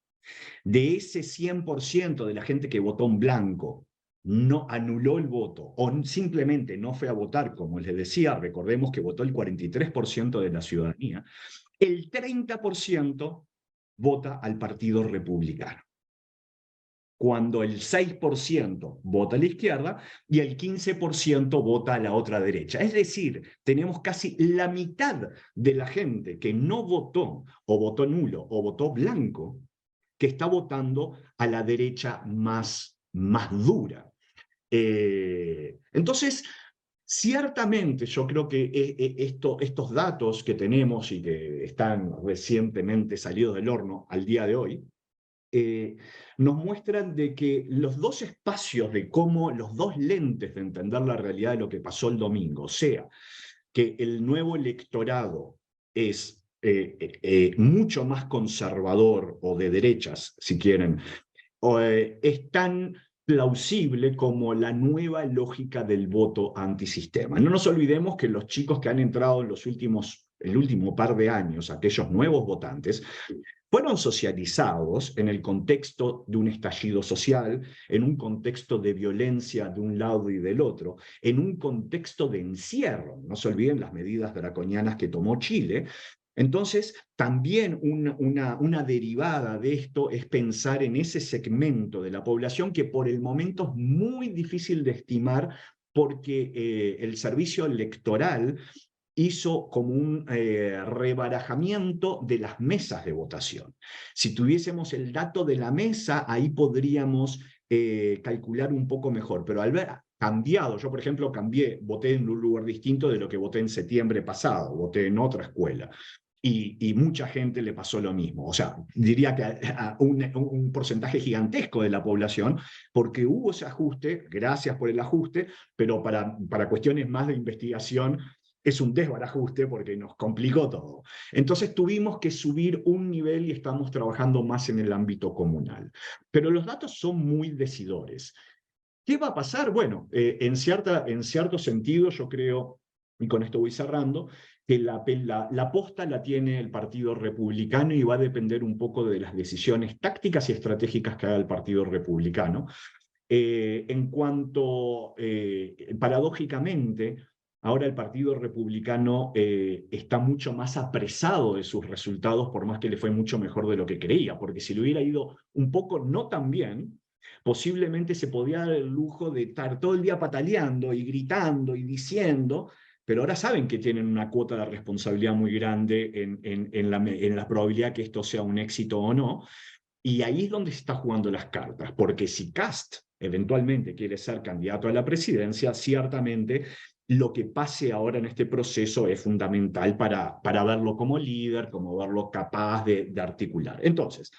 De ese 100% de la gente que votó en blanco, no anuló el voto o simplemente no fue a votar, como les decía, recordemos que votó el 43% de la ciudadanía, el 30% vota al Partido Republicano, cuando el 6% vota a la izquierda y el 15% vota a la otra derecha. Es decir, tenemos casi la mitad de la gente que no votó, o votó nulo, o votó blanco, que está votando a la derecha más dura. Entonces, ciertamente yo creo que estos datos que tenemos y que están recientemente salidos del horno al día de hoy, nos muestran de que los dos espacios de cómo, los dos lentes de entender la realidad de lo que pasó el domingo, o sea, que el nuevo electorado es mucho más conservador o de derechas, si quieren, es tan plausible como la nueva lógica del voto antisistema. No nos olvidemos que los chicos que han entrado en el último par de años, aquellos nuevos votantes, fueron socializados en el contexto de un estallido social, en un contexto de violencia de un lado y del otro, en un contexto de encierro. No se olviden las medidas draconianas que tomó Chile. Entonces, también una derivada de esto es pensar en ese segmento de la población que por el momento es muy difícil de estimar porque el servicio electoral hizo como un rebarajamiento de las mesas de votación. Si tuviésemos el dato de la mesa, ahí podríamos calcular un poco mejor, pero al ver cambiado, yo por ejemplo voté en un lugar distinto de lo que voté en septiembre pasado, voté en otra escuela. Y mucha gente le pasó lo mismo. O sea, diría que a un porcentaje gigantesco de la población, porque hubo ese ajuste, gracias por el ajuste, pero para cuestiones más de investigación es un desbarajuste porque nos complicó todo. Entonces tuvimos que subir un nivel y estamos trabajando más en el ámbito comunal. Pero los datos son muy decidores. ¿Qué va a pasar? Bueno, en cierto sentido yo creo, y con esto voy cerrando, que la posta la tiene el Partido Republicano y va a depender un poco de las decisiones tácticas y estratégicas que haga el Partido Republicano. En cuanto, paradójicamente, ahora el Partido Republicano está mucho más apresado de sus resultados, por más que le fue mucho mejor de lo que creía, porque si le hubiera ido un poco no tan bien, posiblemente se podía dar el lujo de estar todo el día pataleando y gritando y diciendo, pero ahora saben que tienen una cuota de responsabilidad muy grande en la probabilidad que esto sea un éxito o no, y ahí es donde se está jugando las cartas, porque si Kast eventualmente quiere ser candidato a la presidencia, ciertamente lo que pase ahora en este proceso es fundamental para verlo como líder, como verlo capaz de articular. Entonces,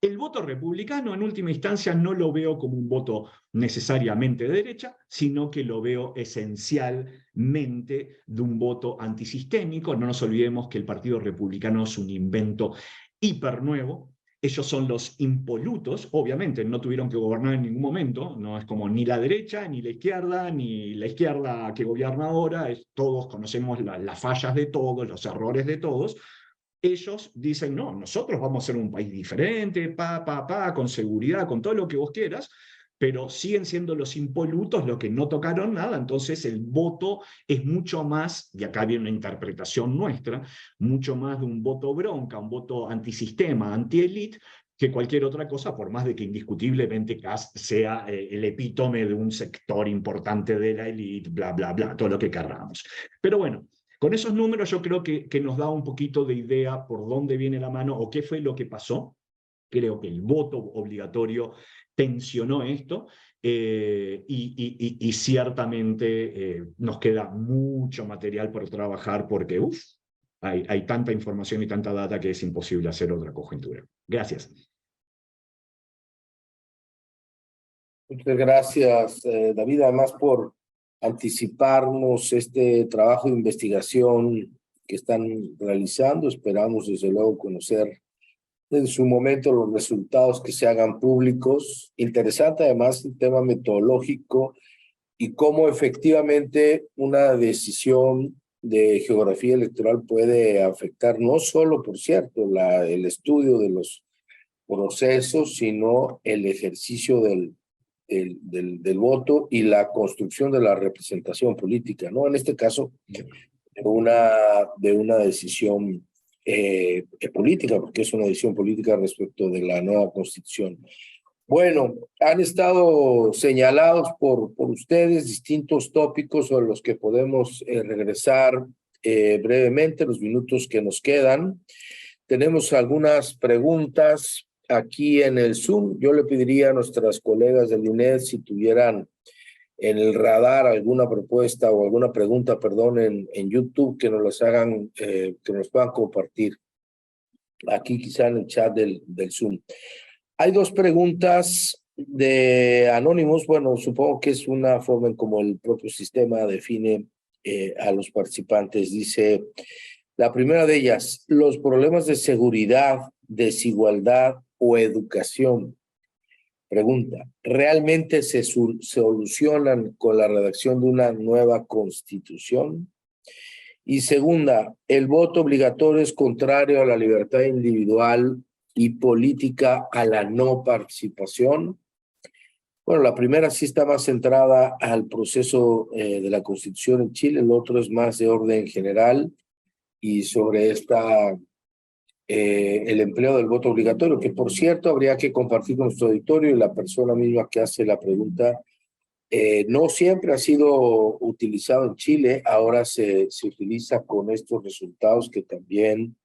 el voto republicano, en última instancia, no lo veo como un voto necesariamente de derecha, sino que lo veo esencialmente de un voto antisistémico. No nos olvidemos que el Partido Republicano es un invento hipernuevo. Ellos son los impolutos, obviamente no tuvieron que gobernar en ningún momento, no es como ni la derecha, ni la izquierda que gobierna ahora, todos conocemos las fallas de todos, los errores de todos. Ellos dicen, no, nosotros vamos a ser un país diferente, con seguridad, con todo lo que vos quieras, pero siguen siendo los impolutos los que no tocaron nada, entonces el voto es mucho más, y acá viene una interpretación nuestra, mucho más de un voto bronca, un voto antisistema, anti-elite, que cualquier otra cosa, por más de que indiscutiblemente Kast sea el epítome de un sector importante de la élite, bla, bla, bla, todo lo que querramos. Pero bueno, con esos números yo creo que nos da un poquito de idea por dónde viene la mano o qué fue lo que pasó. Creo que el voto obligatorio tensionó esto y ciertamente nos queda mucho material por trabajar porque hay tanta información y tanta data que es imposible hacer otra conjetura. Gracias. Muchas gracias, David, además por anticiparnos este trabajo de investigación que están realizando. Esperamos, desde luego, conocer en su momento los resultados que se hagan públicos. Interesante, además, el tema metodológico y cómo efectivamente una decisión de geografía electoral puede afectar no solo, por cierto, el estudio de los procesos, sino el ejercicio del voto y la construcción de la representación política, ¿no? En este caso, de una decisión política, porque es una decisión política respecto de la nueva Constitución. Bueno, han estado señalados por ustedes distintos tópicos sobre los que podemos regresar brevemente, los minutos que nos quedan. Tenemos algunas preguntas aquí en el Zoom. Yo le pediría a nuestras colegas del INED si tuvieran en el radar alguna propuesta o alguna pregunta, perdón, en YouTube, que nos las hagan, que nos puedan compartir aquí quizá en el chat del Zoom. Hay dos preguntas de anónimos. Bueno, supongo que es una forma en cómo el propio sistema define a los participantes. Dice, la primera de ellas, los problemas de seguridad, desigualdad o educación. Pregunta, ¿realmente se solucionan con la redacción de una nueva Constitución? Y segunda, ¿el voto obligatorio es contrario a la libertad individual y política a la no participación? Bueno, la primera sí está más centrada al proceso de la Constitución en Chile, el otro es más de orden general y sobre el empleo del voto obligatorio, que por cierto habría que compartir con nuestro auditorio, y la persona misma que hace la pregunta no siempre ha sido utilizado en Chile, ahora se utiliza con estos resultados que también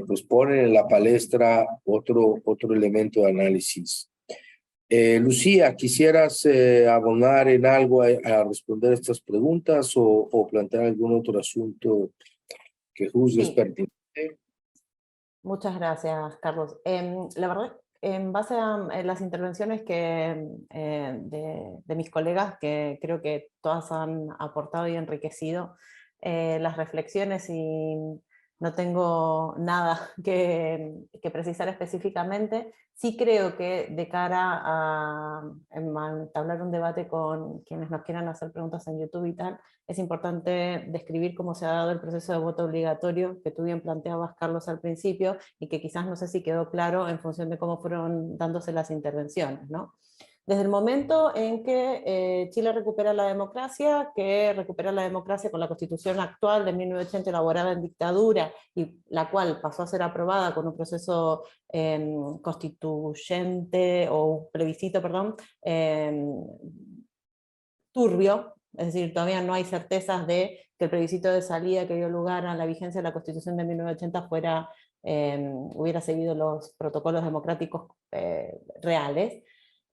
pues ponen en la palestra otro elemento de análisis. Lucía, ¿quisieras abonar en algo a responder estas preguntas o plantear algún otro asunto que juzgues pertinente? Muchas gracias, Carlos. La verdad, en base a las intervenciones de mis colegas, que creo que todas han aportado y enriquecido las reflexiones, y no tengo nada que precisar específicamente, sí creo que de cara a entablar un debate con quienes nos quieran hacer preguntas en YouTube y tal, es importante describir cómo se ha dado el proceso de voto obligatorio que tú bien planteabas, Carlos, al principio, y que quizás no sé si quedó claro en función de cómo fueron dándose las intervenciones, ¿no? Desde el momento en que Chile recupera la democracia, con la Constitución actual de 1980 elaborada en dictadura, y la cual pasó a ser aprobada con un proceso constituyente, o plebiscito, perdón, turbio, es decir, todavía no hay certezas de que el plebiscito de salida que dio lugar a la vigencia de la Constitución de 1980 hubiera seguido los protocolos democráticos reales.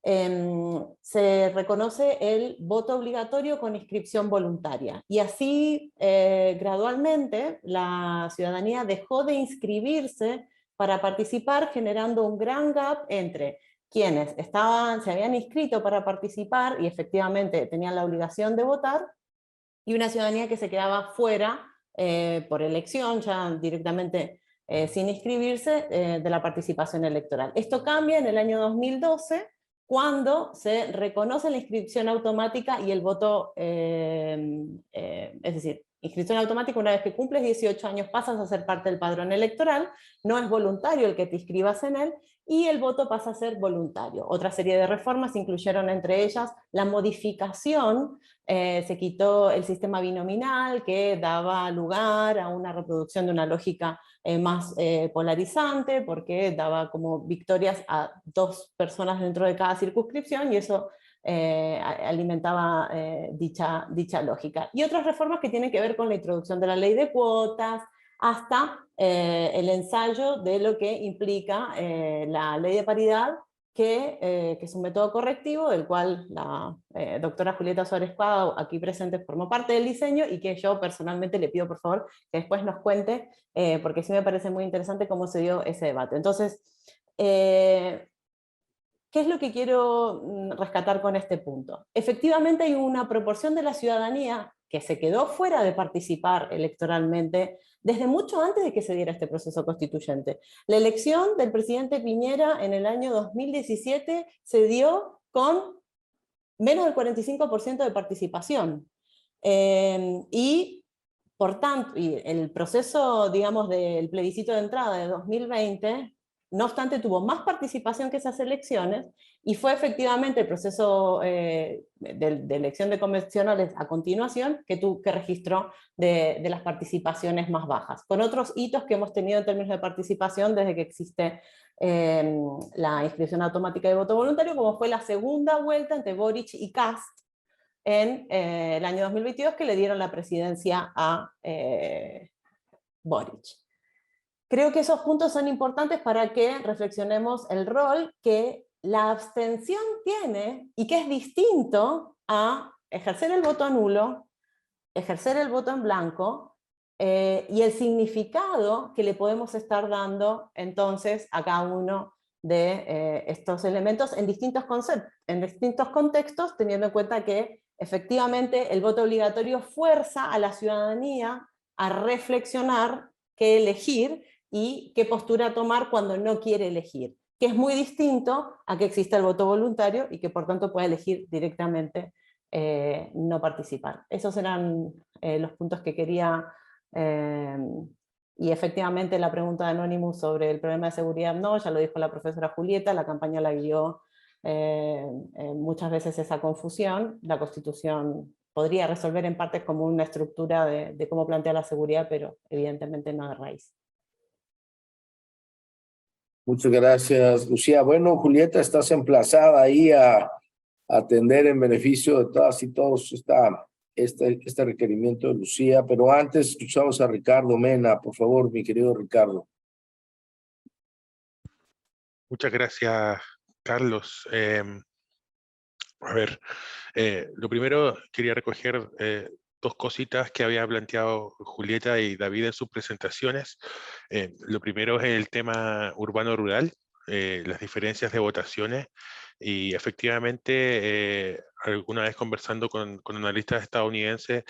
Se reconoce el voto obligatorio con inscripción voluntaria, y así gradualmente la ciudadanía dejó de inscribirse para participar, generando un gran gap entre quienes se habían inscrito para participar y efectivamente tenían la obligación de votar, y una ciudadanía que se quedaba fuera por elección, ya directamente sin inscribirse, de la participación electoral. Esto cambia en el año 2012, cuando se reconoce la inscripción automática y el voto, es decir, inscripción automática: una vez que cumples 18 años pasas a ser parte del padrón electoral, no es voluntario el que te inscribas en él, y el voto pasa a ser voluntario. Otra serie de reformas incluyeron entre ellas la modificación, se quitó el sistema binominal que daba lugar a una reproducción de una lógica más polarizante, porque daba como victorias a dos personas dentro de cada circunscripción, y eso alimentaba dicha lógica. Y otras reformas que tienen que ver con la introducción de la ley de cuotas, hasta el ensayo de lo que implica la ley de paridad, que es un método correctivo, del cual la doctora Julieta Suárez Cuadra, aquí presente, formó parte del diseño, y que yo personalmente le pido por favor que después nos cuente, porque sí me parece muy interesante cómo se dio ese debate. Entonces, ¿qué es lo que quiero rescatar con este punto? Efectivamente hay una proporción de la ciudadanía que se quedó fuera de participar electoralmente desde mucho antes de que se diera este proceso constituyente. La elección del presidente Piñera en el año 2017 se dio con menos del 45% de participación. Y por tanto, y el proceso, digamos, del plebiscito de entrada de 2020, no obstante, tuvo más participación que esas elecciones, y fue efectivamente el proceso de elección de convencionales a continuación que registró de las participaciones más bajas, con otros hitos que hemos tenido en términos de participación desde que existe la inscripción automática de voto voluntario, como fue la segunda vuelta entre Boric y Kast en el año 2022, que le dieron la presidencia a Boric. Creo que esos puntos son importantes para que reflexionemos el rol que la abstención tiene y que es distinto a ejercer el voto nulo, ejercer el voto en blanco, y el significado que le podemos estar dando entonces a cada uno de estos elementos en distintos contextos, teniendo en cuenta que efectivamente el voto obligatorio fuerza a la ciudadanía a reflexionar qué elegir y qué postura tomar cuando no quiere elegir, que es muy distinto a que exista el voto voluntario y que por tanto pueda elegir directamente no participar. Esos eran los puntos que quería, y efectivamente la pregunta de Anonymous sobre el problema de seguridad, no, ya lo dijo la profesora Julieta, la campaña la guió muchas veces esa confusión. La Constitución podría resolver en parte como una estructura de cómo plantear la seguridad, pero evidentemente no de raíz. Muchas gracias, Lucía. Bueno, Julieta, estás emplazada ahí a atender en beneficio de todas y todos este requerimiento de Lucía, pero antes escuchamos a Ricardo Mena, por favor, mi querido Ricardo. Muchas gracias, Carlos. A ver, lo primero quería recoger dos cositas que había planteado Julieta y David en sus presentaciones. Lo primero es el tema urbano-rural, las diferencias de votaciones, y efectivamente alguna vez conversando con analistas estadounidenses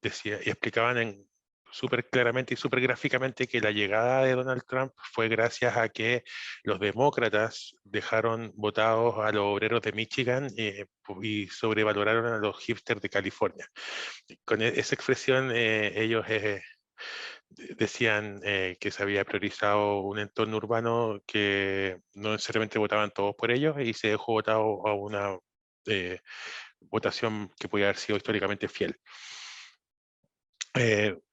decía, y explicaban súper claramente y súper gráficamente que la llegada de Donald Trump fue gracias a que los demócratas dejaron votados a los obreros de Michigan y sobrevaloraron a los hipsters de California. Con esa expresión ellos decían que se había priorizado un entorno urbano que no necesariamente votaban todos por ellos, y se dejó votado a una votación que podía haber sido históricamente fiel.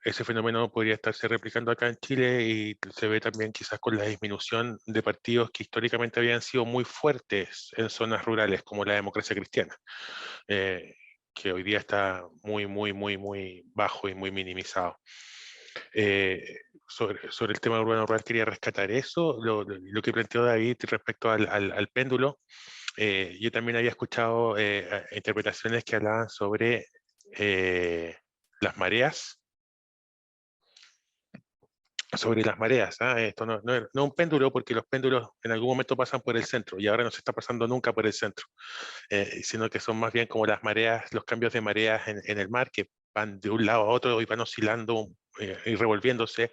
Ese fenómeno podría estarse replicando acá en Chile, y se ve también quizás con la disminución de partidos que históricamente habían sido muy fuertes en zonas rurales, como la democracia cristiana, que hoy día está muy bajo y muy minimizado. Sobre el tema urbano-rural quería rescatar eso, lo que planteó David respecto al péndulo. Yo también había escuchado interpretaciones que hablaban sobre las mareas. Sobre las mareas, esto no es un péndulo, porque los péndulos en algún momento pasan por el centro, y ahora no se está pasando nunca por el centro, sino que son más bien como las mareas, los cambios de mareas en el mar, que van de un lado a otro y van oscilando y revolviéndose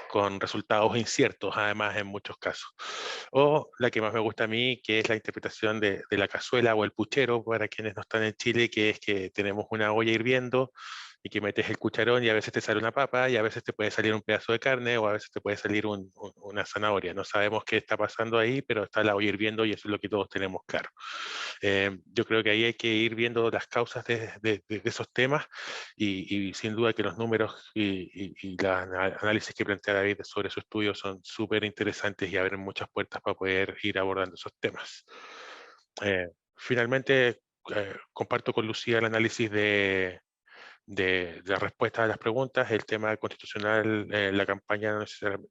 con resultados inciertos, además, en muchos casos. O la que más me gusta a mí, que es la interpretación de la cazuela o el puchero, para quienes no están en Chile, que es que tenemos una olla hirviendo y que metes el cucharón y a veces te sale una papa, y a veces te puede salir un pedazo de carne, o a veces te puede salir una zanahoria. No sabemos qué está pasando ahí, pero está la olla hirviendo, y eso es lo que todos tenemos claro. Yo creo que ahí hay que ir viendo las causas de esos temas, y sin duda que los números y los análisis que plantea David sobre su estudio son súper interesantes y abren muchas puertas para poder ir abordando esos temas. Finalmente, comparto con Lucía el análisis de la respuesta a las preguntas. El tema constitucional, la campaña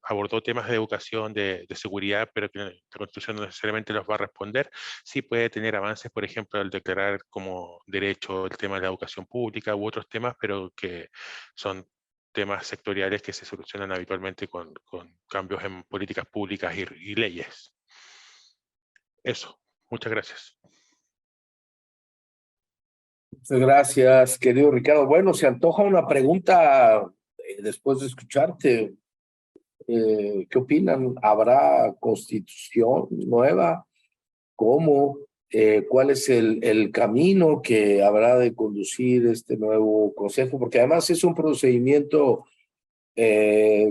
abordó temas de educación, de seguridad, pero que la Constitución no necesariamente los va a responder. Sí puede tener avances, por ejemplo, al declarar como derecho el tema de la educación pública u otros temas, pero que son temas sectoriales que se solucionan habitualmente con cambios en políticas públicas y leyes. Eso. Muchas gracias. Muchas gracias, querido Ricardo. Bueno, se antoja una pregunta después de escucharte. ¿Qué opinan? ¿Habrá constitución nueva? ¿Cómo? cuál es el camino que habrá de conducir este nuevo consejo, porque además es un procedimiento,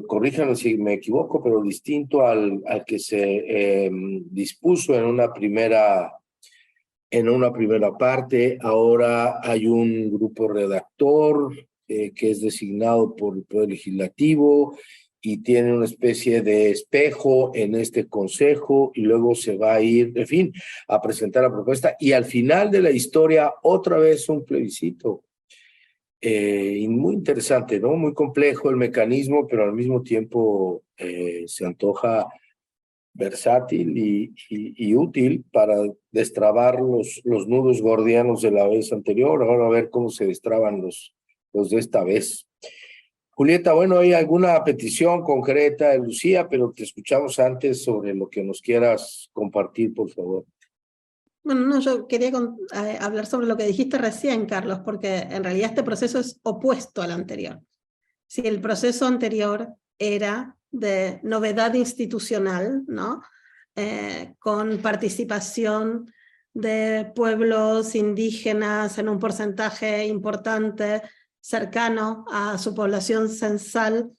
corríjanme si me equivoco, pero distinto al que se dispuso en una primera parte. Ahora hay un grupo redactor que es designado por el Poder Legislativo y tiene una especie de espejo en este consejo, y luego se va a ir, en fin, a presentar la propuesta, y al final de la historia otra vez un plebiscito. Y muy interesante, ¿no? Muy complejo el mecanismo, pero al mismo tiempo se antoja versátil y útil para destrabar los nudos gordianos de la vez anterior. Ahora a ver cómo se destraban los de esta vez. Julieta, bueno, hay alguna petición concreta de Lucía, pero te escuchamos antes sobre lo que nos quieras compartir, por favor. Bueno, no, yo quería hablar sobre lo que dijiste recién, Carlos, porque en realidad este proceso es opuesto al anterior. Si el proceso anterior era de novedad institucional, ¿no? Con participación de pueblos indígenas en un porcentaje importante, cercano a su población censal,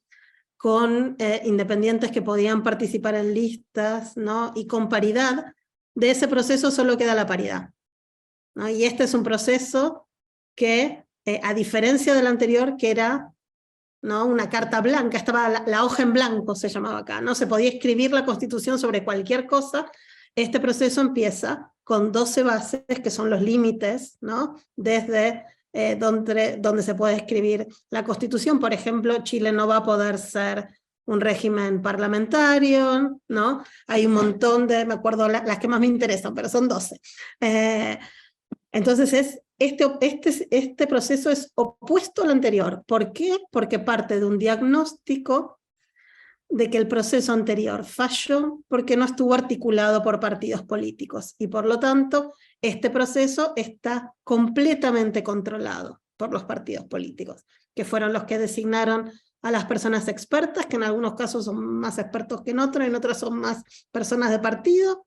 con independientes que podían participar en listas, ¿no? Y con paridad. De ese proceso solo queda la paridad, ¿no? Y este es un proceso que, a diferencia del anterior, que era, ¿no?, una carta blanca, estaba la hoja en blanco, se llamaba acá, ¿no? Se podía escribir la Constitución sobre cualquier cosa. Este proceso empieza con 12 bases, que son los límites, ¿no? Desde donde se puede escribir la Constitución. Por ejemplo, Chile no va a poder ser un régimen parlamentario, ¿no? Hay un montón de, me acuerdo las que más me interesan, pero son 12. Entonces este proceso es opuesto al anterior. ¿Por qué? Porque parte de un diagnóstico de que el proceso anterior falló porque no estuvo articulado por partidos políticos, y por lo tanto este proceso está completamente controlado por los partidos políticos, que fueron los que designaron a las personas expertas, que en algunos casos son más expertos que en otros son más personas de partido.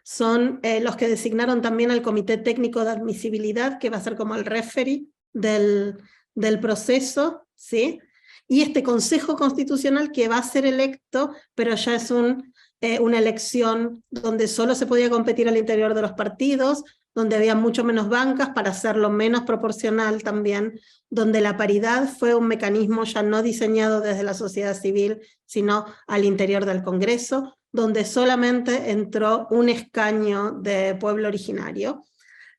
Son los que designaron también al Comité Técnico de Admisibilidad, que va a ser como el referee del proceso, ¿sí? Y este Consejo Constitucional, que va a ser electo, pero ya es una elección donde solo se podía competir al interior de los partidos, donde había mucho menos bancas para hacerlo menos proporcional también, donde la paridad fue un mecanismo ya no diseñado desde la sociedad civil, sino al interior del Congreso, donde solamente entró un escaño de pueblo originario.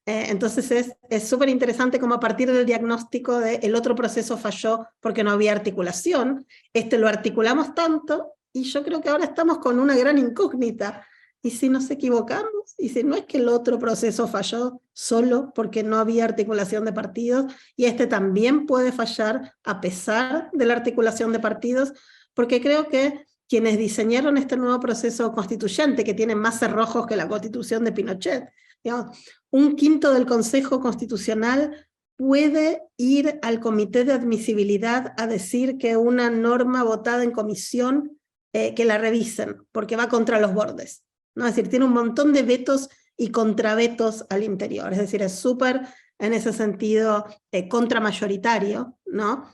Entonces es súper interesante cómo a partir del diagnóstico de el otro proceso falló porque no había articulación, lo articulamos tanto, y yo creo que ahora estamos con una gran incógnita. ¿Y si nos equivocamos? ¿Y si no es que el otro proceso falló solo porque no había articulación de partidos, y este también puede fallar a pesar de la articulación de partidos? Porque creo que quienes diseñaron este nuevo proceso constituyente, que tiene más cerrojos que la Constitución de Pinochet, digamos, un quinto del Consejo Constitucional puede ir al Comité de Admisibilidad a decir que una norma votada en comisión, que la revisen, porque va contra los bordes, ¿no? Es decir, tiene un montón de vetos y contravetos al interior, es decir, es súper, en ese sentido, contramayoritario, ¿no?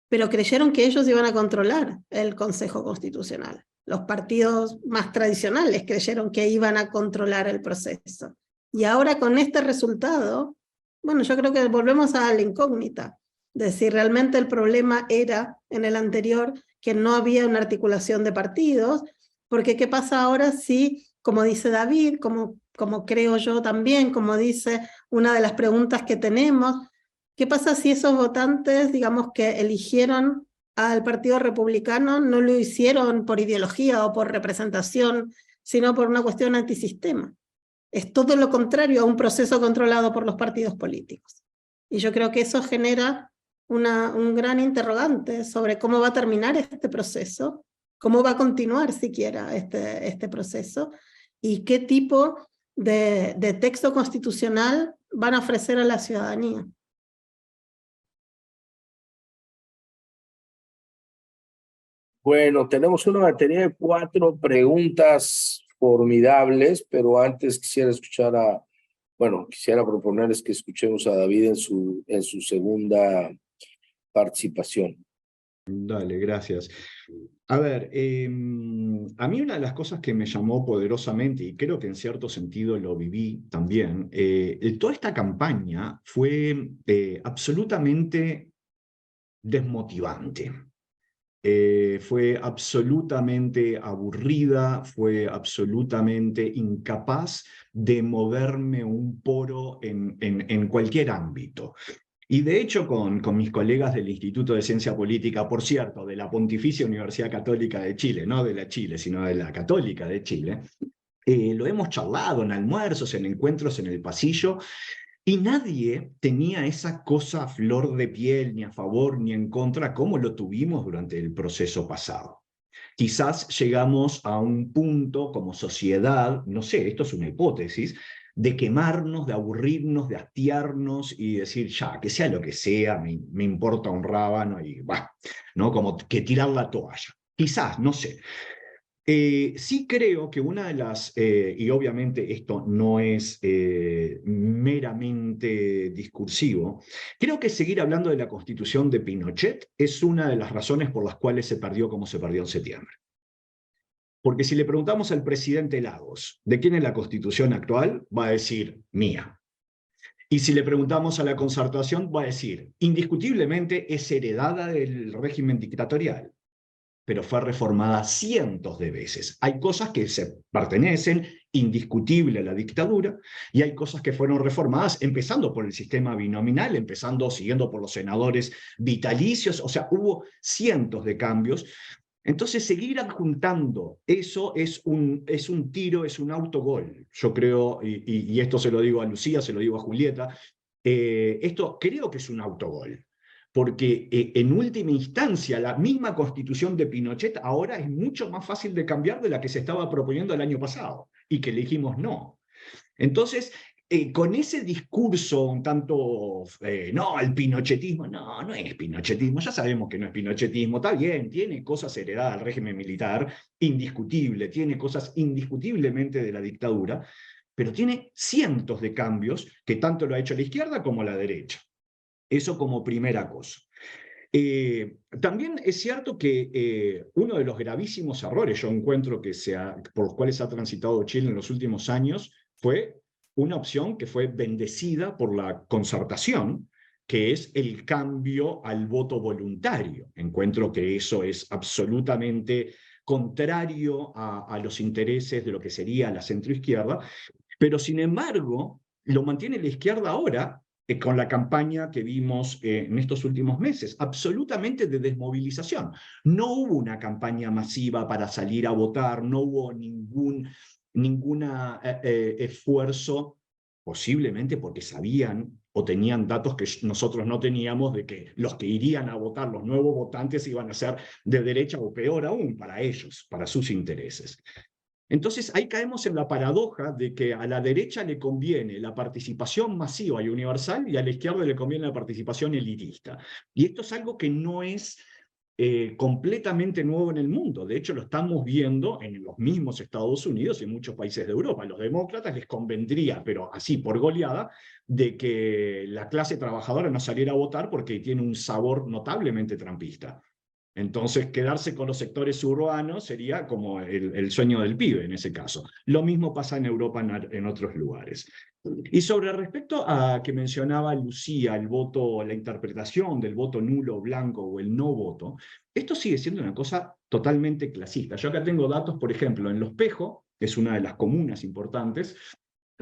Pero creyeron que ellos iban a controlar el Consejo Constitucional. Los partidos más tradicionales creyeron que iban a controlar el proceso. Y ahora con este resultado, bueno, yo creo que volvemos a la incógnita de si realmente el problema era en el anterior que no había una articulación de partidos, porque ¿qué pasa ahora si, como dice David, como creo yo también, como dice una de las preguntas que tenemos, ¿qué pasa si esos votantes, digamos, que eligieron al Partido Republicano no lo hicieron por ideología o por representación, sino por una cuestión antisistema? Es todo lo contrario a un proceso controlado por los partidos políticos. Y yo creo que eso genera un gran interrogante sobre cómo va a terminar este proceso, cómo va a continuar siquiera este proceso, y qué tipo de texto constitucional van a ofrecer a la ciudadanía. Bueno, tenemos una batería de 4 preguntas formidables, pero antes quisiera quisiera proponerles que escuchemos a David en su segunda participación. Dale, gracias. A ver, a mí una de las cosas que me llamó poderosamente, y creo que en cierto sentido lo viví también, toda esta campaña fue absolutamente desmotivante. Fue absolutamente aburrida, fue absolutamente incapaz de moverme un poro en cualquier ámbito. Y de hecho con mis colegas del Instituto de Ciencia Política, por cierto, de la Pontificia Universidad Católica de Chile, no de la Chile, sino de la Católica de Chile, lo hemos charlado en almuerzos, en encuentros en el pasillo, y nadie tenía esa cosa a flor de piel, ni a favor ni en contra, como lo tuvimos durante el proceso pasado. Quizás llegamos a un punto como sociedad, no sé, esto es una hipótesis, de quemarnos, de aburrirnos, de hastiarnos y decir, ya, que sea lo que sea, me importa un rábano y va, ¿no? Como que tirar la toalla. Quizás, no sé. Sí creo que una de las, y obviamente esto no es meramente discursivo, creo que seguir hablando de la Constitución de Pinochet es una de las razones por las cuales se perdió como se perdió en septiembre. Porque si le preguntamos al presidente Lagos, ¿de quién es la Constitución actual? Va a decir, mía. Y si le preguntamos a la Concertación, va a decir, indiscutiblemente es heredada del régimen dictatorial, pero fue reformada cientos de veces. Hay cosas que se pertenecen indiscutible a la dictadura, y hay cosas que fueron reformadas, empezando por el sistema binominal, siguiendo por los senadores vitalicios, o sea, hubo cientos de cambios. Entonces, seguir adjuntando eso es un tiro, es un autogol. Yo creo, y esto se lo digo a Lucía, se lo digo a Julieta, esto creo que es un autogol. Porque en última instancia la misma Constitución de Pinochet ahora es mucho más fácil de cambiar de la que se estaba proponiendo el año pasado y que le dijimos no. Entonces, con ese discurso un tanto, no, el pinochetismo, no es pinochetismo, ya sabemos que no es pinochetismo, está bien, tiene cosas heredadas del régimen militar, indiscutible, tiene cosas indiscutiblemente de la dictadura, pero tiene cientos de cambios que tanto lo ha hecho la izquierda como la derecha. Eso como primera cosa. También es cierto que uno de los gravísimos errores, yo encuentro por los cuales ha transitado Chile en los últimos años, fue una opción que fue bendecida por la Concertación, que es el cambio al voto voluntario. Encuentro que eso es absolutamente contrario a los intereses de lo que sería la centroizquierda, pero sin embargo lo mantiene la izquierda ahora, con la campaña que vimos en estos últimos meses, absolutamente de desmovilización. No hubo una campaña masiva para salir a votar, no hubo ningún esfuerzo, posiblemente porque sabían o tenían datos que nosotros no teníamos, de que los que irían a votar, los nuevos votantes, iban a ser de derecha o peor aún para ellos, para sus intereses. Entonces ahí caemos en la paradoja de que a la derecha le conviene la participación masiva y universal, y a la izquierda le conviene la participación elitista. Y esto es algo que no es completamente nuevo en el mundo. De hecho, lo estamos viendo en los mismos Estados Unidos y en muchos países de Europa. A los demócratas les convendría, pero así por goleada, de que la clase trabajadora no saliera a votar porque tiene un sabor notablemente trampista. Entonces, quedarse con los sectores urbanos sería como el sueño del pibe en ese caso. Lo mismo pasa en Europa en otros lugares. Y sobre respecto a que mencionaba Lucía, el voto, la interpretación del voto nulo, blanco o el no voto, esto sigue siendo una cosa totalmente clasista. Yo acá tengo datos, por ejemplo, en Los Pejos, que es una de las comunas importantes,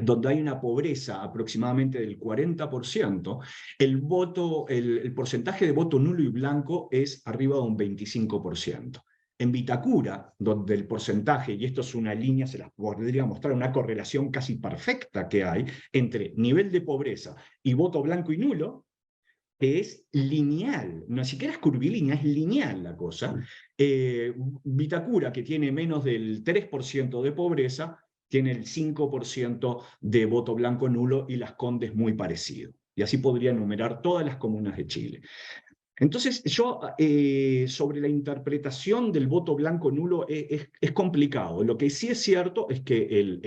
donde hay una pobreza aproximadamente del 40%, el porcentaje de voto nulo y blanco es arriba de un 25%. En Vitacura, donde el porcentaje, y esto es una línea, se las podría mostrar, una correlación casi perfecta que hay entre nivel de pobreza y voto blanco y nulo, que es lineal, no siquiera es curvilínea, es lineal la cosa. Vitacura, que tiene menos del 3% de pobreza, tiene el 5% de voto blanco nulo, y Las Condes muy parecido. Y así podría enumerar todas las comunas de Chile. Entonces, yo sobre la interpretación del voto blanco nulo es complicado. Lo que sí es cierto es que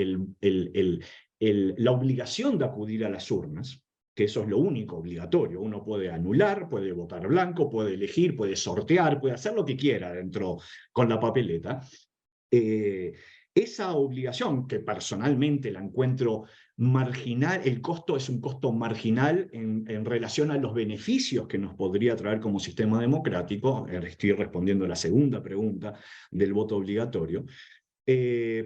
la obligación de acudir a las urnas, que eso es lo único obligatorio, uno puede anular, puede votar blanco, puede elegir, puede sortear, puede hacer lo que quiera dentro con la papeleta. Esa obligación, que personalmente la encuentro marginal, el costo es un costo marginal en relación a los beneficios que nos podría traer como sistema democrático. Estoy respondiendo a la segunda pregunta del voto obligatorio.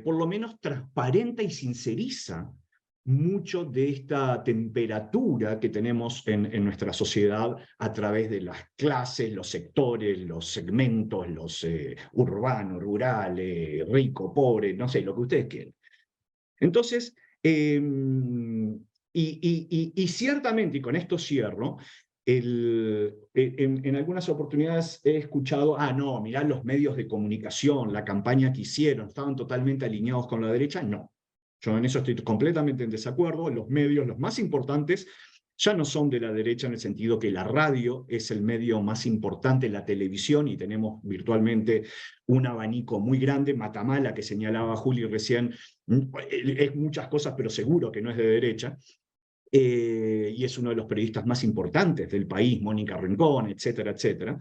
Por lo menos transparenta y sinceriza mucho de esta temperatura que tenemos en nuestra sociedad a través de las clases, los sectores, los segmentos, los urbano, rural, rico, pobre, no sé, lo que ustedes quieran. Entonces, y ciertamente, y con esto cierro, en algunas oportunidades he escuchado, no, mirá los medios de comunicación, la campaña que hicieron, estaban totalmente alineados con la derecha. No, yo en eso estoy completamente en desacuerdo. Los medios, los más importantes, ya no son de la derecha en el sentido que la radio es el medio más importante, la televisión, y tenemos virtualmente un abanico muy grande. Matamala, que señalaba Juli recién, es muchas cosas, pero seguro que no es de derecha. Y es uno de los periodistas más importantes del país, Mónica Rincón, etcétera, etcétera.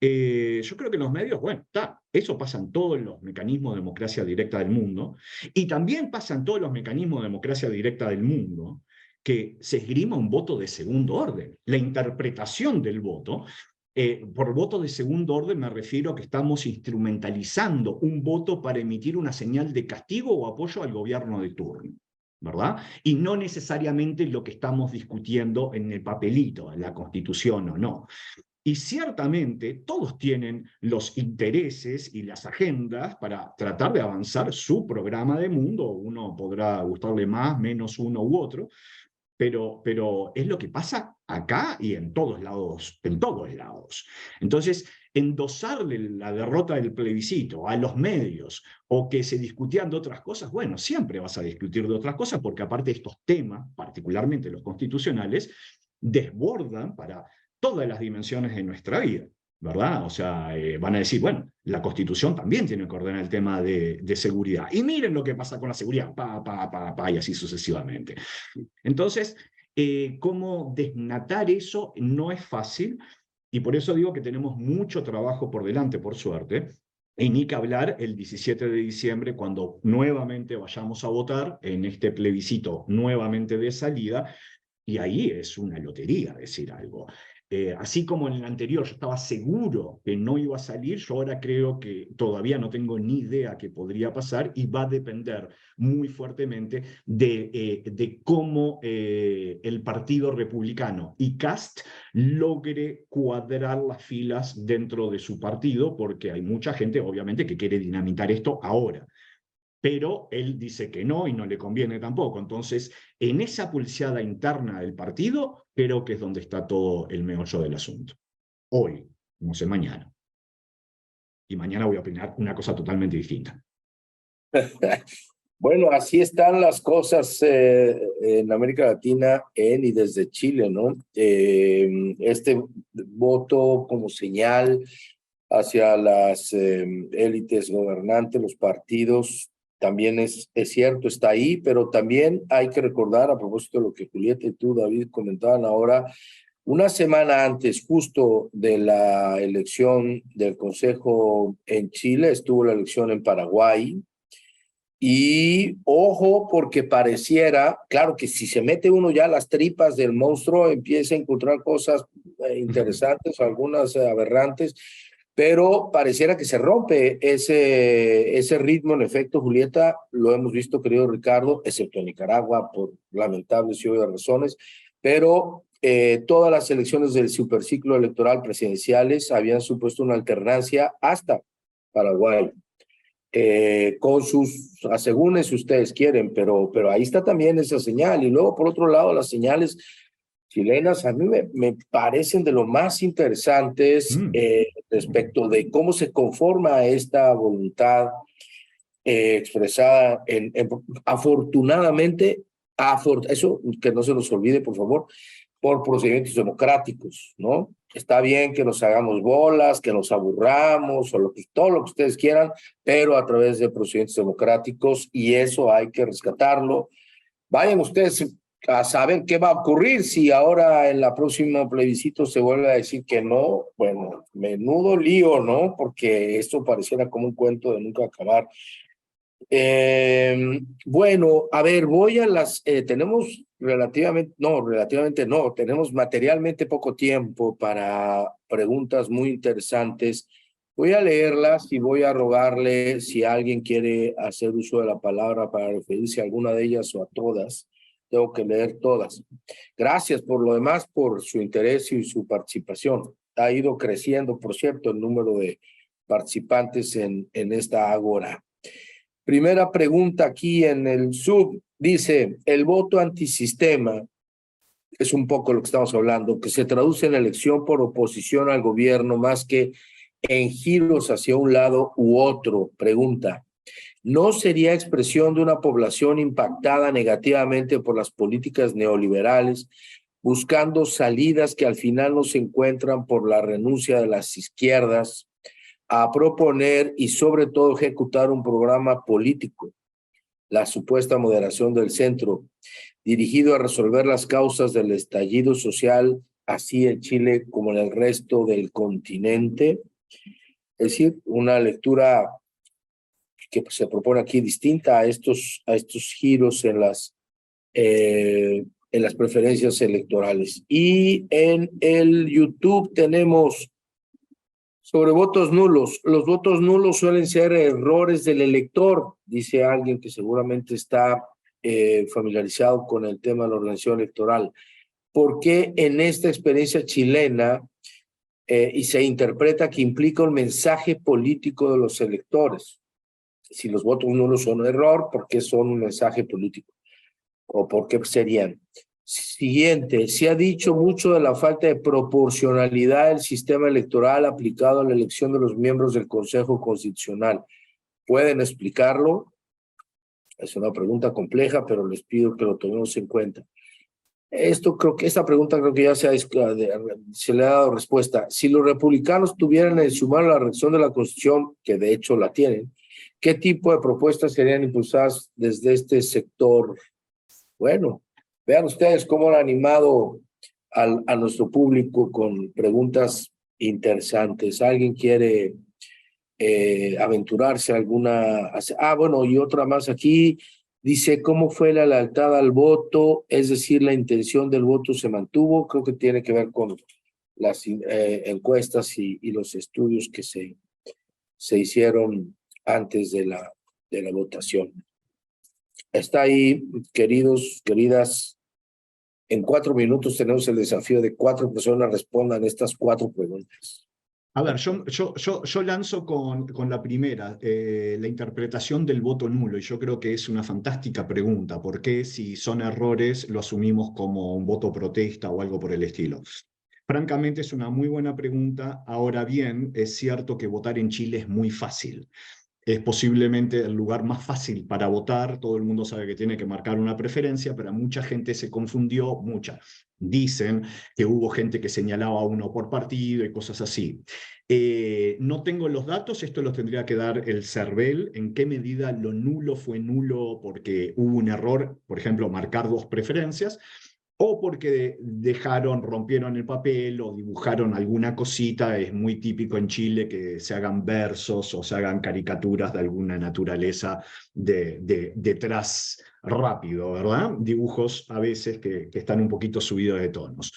Yo creo que los medios, bueno, eso pasa en todos los mecanismos de democracia directa del mundo, y también pasa en todos los mecanismos de democracia directa del mundo, que se esgrima un voto de segundo orden. La interpretación del voto, por voto de segundo orden me refiero a que estamos instrumentalizando un voto para emitir una señal de castigo o apoyo al gobierno de turno, ¿verdad? Y no necesariamente lo que estamos discutiendo en el papelito, en la Constitución o no. Y ciertamente todos tienen los intereses y las agendas para tratar de avanzar su programa de mundo. Uno podrá gustarle más, menos uno u otro, pero es lo que pasa acá y en todos lados, en todos lados. Entonces, endosarle la derrota del plebiscito a los medios o que se discutían de otras cosas, bueno, siempre vas a discutir de otras cosas, porque aparte estos temas, particularmente los constitucionales, desbordan para todas las dimensiones de nuestra vida, ¿verdad? O sea, van a decir, bueno, la Constitución también tiene que ordenar el tema de seguridad. Y miren lo que pasa con la seguridad, y así sucesivamente. Entonces, cómo desnatar eso no es fácil, y por eso digo que tenemos mucho trabajo por delante, por suerte, y ni que hablar el 17 de diciembre, cuando nuevamente vayamos a votar en este plebiscito nuevamente de salida, y ahí es una lotería decir algo. Así como en el anterior yo estaba seguro que no iba a salir, yo ahora creo que todavía no tengo ni idea qué podría pasar, y va a depender muy fuertemente de cómo el Partido Republicano y Kast logre cuadrar las filas dentro de su partido, porque hay mucha gente obviamente que quiere dinamitar esto ahora. Pero él dice que no y no le conviene tampoco. Entonces, en esa pulseada interna del partido, creo que es donde está todo el meollo del asunto. Hoy, no sé mañana. Y mañana voy a opinar una cosa totalmente distinta. Bueno, así están las cosas en América Latina, y desde Chile, ¿no? Este voto como señal hacia las élites gobernantes, los partidos, también es cierto, está ahí, pero también hay que recordar, a propósito de lo que Julieta y tú, David, comentaban ahora, una semana antes justo de la elección del Consejo en Chile, estuvo la elección en Paraguay. Y ojo, porque pareciera, claro que si se mete uno ya a las tripas del monstruo, empieza a encontrar cosas interesantes, algunas aberrantes, pero pareciera que se rompe ese ritmo. En efecto, Julieta, lo hemos visto, querido Ricardo, excepto en Nicaragua, por lamentables y obvias razones, pero todas las elecciones del superciclo electoral presidenciales habían supuesto una alternancia hasta Paraguay. Con sus asegúnes si ustedes quieren, pero ahí está también esa señal. Y luego, por otro lado, las señales chilenas a mí me parecen de lo más interesantes respecto de cómo se conforma esta voluntad expresada afortunadamente, eso que no se nos olvide, por favor, por procedimientos democráticos, ¿no? Está bien que nos hagamos bolas, que nos aburramos, o todo lo que ustedes quieran, pero a través de procedimientos democráticos, y eso hay que rescatarlo. Vayan ustedes a saber qué va a ocurrir si ahora en la próxima plebiscito se vuelve a decir que no. Bueno, menudo lío, ¿no? Porque esto pareciera como un cuento de nunca acabar. Bueno, a ver, voy a las... tenemos tenemos materialmente poco tiempo para preguntas muy interesantes. Voy a leerlas y voy a rogarle si alguien quiere hacer uso de la palabra para referirse a alguna de ellas o a todas. Tengo que leer todas. Gracias por lo demás, por su interés y su participación. Ha ido creciendo, por cierto, el número de participantes en esta agora. Primera pregunta aquí en el sub, dice, el voto antisistema, es un poco lo que estamos hablando, que se traduce en elección por oposición al gobierno más que en giros hacia un lado u otro. Pregunta, ¿no sería expresión de una población impactada negativamente por las políticas neoliberales, buscando salidas que al final no se encuentran por la renuncia de las izquierdas a proponer y sobre todo ejecutar un programa político, la supuesta moderación del centro, dirigido a resolver las causas del estallido social, así en Chile como en el resto del continente? Es decir, una lectura que se propone aquí distinta a estos giros en las preferencias electorales. Y en el YouTube tenemos sobre votos nulos. Los votos nulos suelen ser errores del elector, dice alguien que seguramente está familiarizado con el tema de la organización electoral. ¿Por qué en esta experiencia chilena y se interpreta que implica un mensaje político de los electores? Si los votos nulos son un error, ¿por qué son un mensaje político? ¿O por qué serían? Siguiente, se ha dicho mucho de la falta de proporcionalidad del sistema electoral aplicado a la elección de los miembros del Consejo Constitucional. ¿Pueden explicarlo? Es una pregunta compleja, pero les pido que lo tomemos en cuenta. Esta pregunta creo que ya se le ha dado respuesta. Si los republicanos tuvieran en su mano la redacción de la Constitución, que de hecho la tienen, ¿qué tipo de propuestas serían impulsadas desde este sector? Bueno, vean ustedes cómo han animado a nuestro público con preguntas interesantes. ¿Alguien quiere aventurarse alguna? Bueno, y otra más aquí. Dice, ¿cómo fue la lealtad al voto? Es decir, la intención del voto se mantuvo. Creo que tiene que ver con las encuestas y los estudios que se hicieron antes de la votación. Está ahí, queridos, queridas. En 4 minutos tenemos el desafío de 4 personas respondan estas 4 preguntas. A ver, yo lanzo con la primera, la interpretación del voto nulo, y yo creo que es una fantástica pregunta. ¿Por qué, si son errores, lo asumimos como un voto protesta o algo por el estilo? Francamente, es una muy buena pregunta. Ahora bien, es cierto que votar en Chile es muy fácil. Es posiblemente el lugar más fácil para votar. Todo el mundo sabe que tiene que marcar una preferencia, pero mucha gente se confundió, Dicen que hubo gente que señalaba a uno por partido y cosas así. No tengo los datos, esto los tendría que dar el CERVEL, en qué medida lo nulo fue nulo porque hubo un error, por ejemplo, marcar 2 preferencias, o porque rompieron el papel o dibujaron alguna cosita. Es muy típico en Chile que se hagan versos o se hagan caricaturas de alguna naturaleza detrás rápido, ¿verdad? Dibujos a veces que están un poquito subidos de tonos.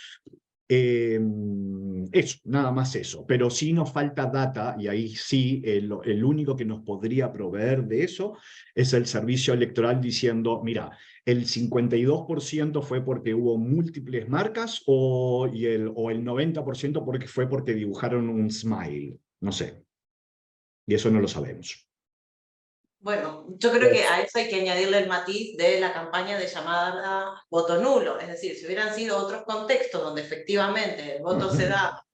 Eso, nada más eso. Pero sí nos falta data, y ahí sí el único que nos podría proveer de eso es el servicio electoral diciendo, mira, el 52% fue porque hubo múltiples marcas o el 90% fue porque dibujaron un smile. No sé. Y eso no lo sabemos. Bueno, yo creo que a eso hay que añadirle el matiz de la campaña de llamada voto nulo. Es decir, si hubieran sido otros contextos donde efectivamente el voto se da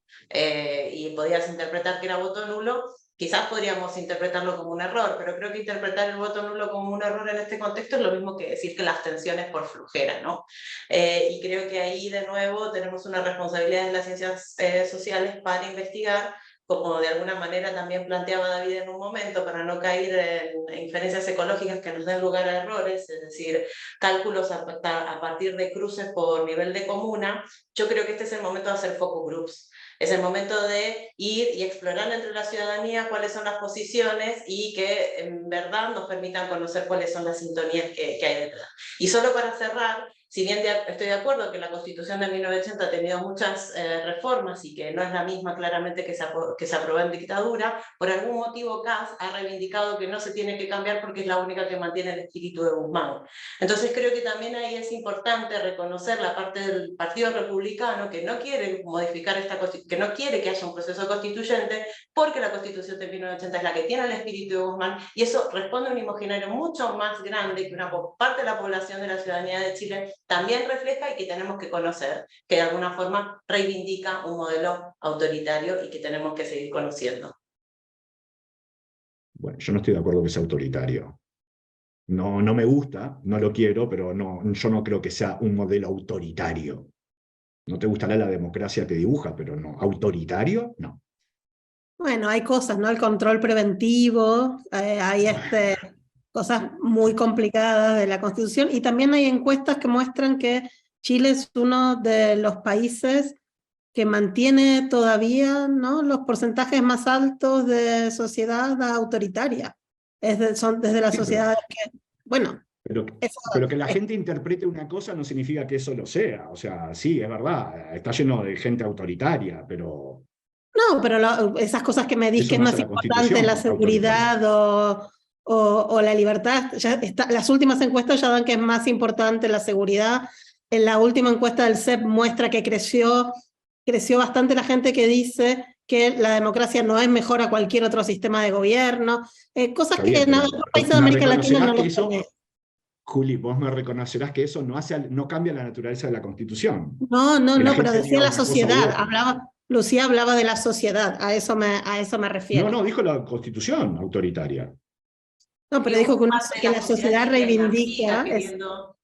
y podías interpretar que era voto nulo, quizás podríamos interpretarlo como un error, pero creo que interpretar el voto nulo como un error en este contexto es lo mismo que decir que la abstención es por flojera, ¿no? Y creo que ahí de nuevo tenemos una responsabilidad en las ciencias sociales para investigar, como de alguna manera también planteaba David en un momento, para no caer en inferencias ecológicas que nos den lugar a errores, es decir, cálculos a partir de cruces por nivel de comuna. Yo creo que este es el momento de hacer focus groups. Es el momento de ir y explorar entre la ciudadanía cuáles son las posiciones y que en verdad nos permitan conocer cuáles son las sintonías que hay detrás. Y solo para cerrar, si bien estoy de acuerdo que la Constitución de 1980 ha tenido muchas reformas y que no es la misma claramente que se aprobó en dictadura, por algún motivo CAS ha reivindicado que no se tiene que cambiar porque es la única que mantiene el espíritu de Guzmán. Entonces creo que también ahí es importante reconocer la parte del Partido Republicano que no quiere modificar esta Constitución, que no quiere que haya un proceso constituyente, porque la Constitución de 1980 es la que tiene el espíritu de Guzmán, y eso responde a un imaginario mucho más grande que una parte de la población de la ciudadanía de Chile también refleja y que tenemos que conocer, que de alguna forma reivindica un modelo autoritario y que tenemos que seguir conociendo. Bueno, yo no estoy de acuerdo que sea autoritario. No, no me gusta, no lo quiero, pero no, yo no creo que sea un modelo autoritario. No te gustará la democracia que dibuja, pero no. ¿Autoritario? No. Bueno, hay cosas, ¿no? El control preventivo, hay cosas muy complicadas de la Constitución, y también hay encuestas que muestran que Chile es uno de los países que mantiene todavía, ¿no?, los porcentajes más altos de sociedad autoritaria. Son desde las Sí, sociedades que, bueno, pero que la gente interprete una cosa no significa que eso lo sea. O sea, sí, es verdad, está lleno de gente autoritaria, pero... No, pero esas cosas que me dices Eso que es no más hace la importante Constitución la seguridad o la libertad, las últimas encuestas ya dan que es más importante la seguridad. En la última encuesta del CEP muestra que creció bastante la gente que dice que la democracia no es mejor a cualquier otro sistema de gobierno, cosas Está que bien, en pero otros países de me América Latina reconocerás no que lo eso, tenés. Juli, vos me reconocerás que eso no cambia la naturaleza de la Constitución. No, Que la pero gente decía diga la una cosa u sociedad, otra. Lucía hablaba de la sociedad, a eso me refiero. No, dijo la Constitución autoritaria. No, pero Y dijo hubo que, parte de que la la sociedad sociedad chilena siga reivindica queriendo...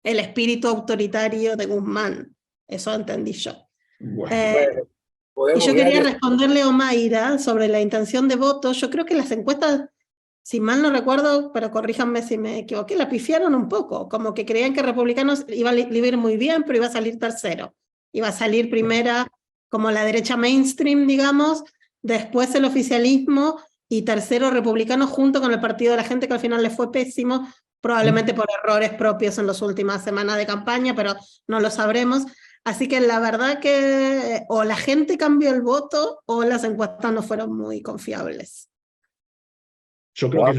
el espíritu autoritario de Guzmán. Eso entendí yo. Bueno, Bueno, Y podemos yo quería ver. responderle a Omaira sobre la intención de voto. Yo creo que las encuestas, si mal no recuerdo, pero corríjanme si me equivoqué, la pifiaron un poco, como que creían que Republicanos iba a ir muy bien, pero iba a salir tercero. Iba a salir primera como la derecha mainstream, digamos, después el oficialismo, y tercero Republicanos junto con el Partido de la Gente, que al final le fue pésimo, probablemente por errores propios en las últimas semanas de campaña, pero no lo sabremos. Así que la verdad que o la gente cambió el voto o las encuestas no fueron muy confiables. yo creo que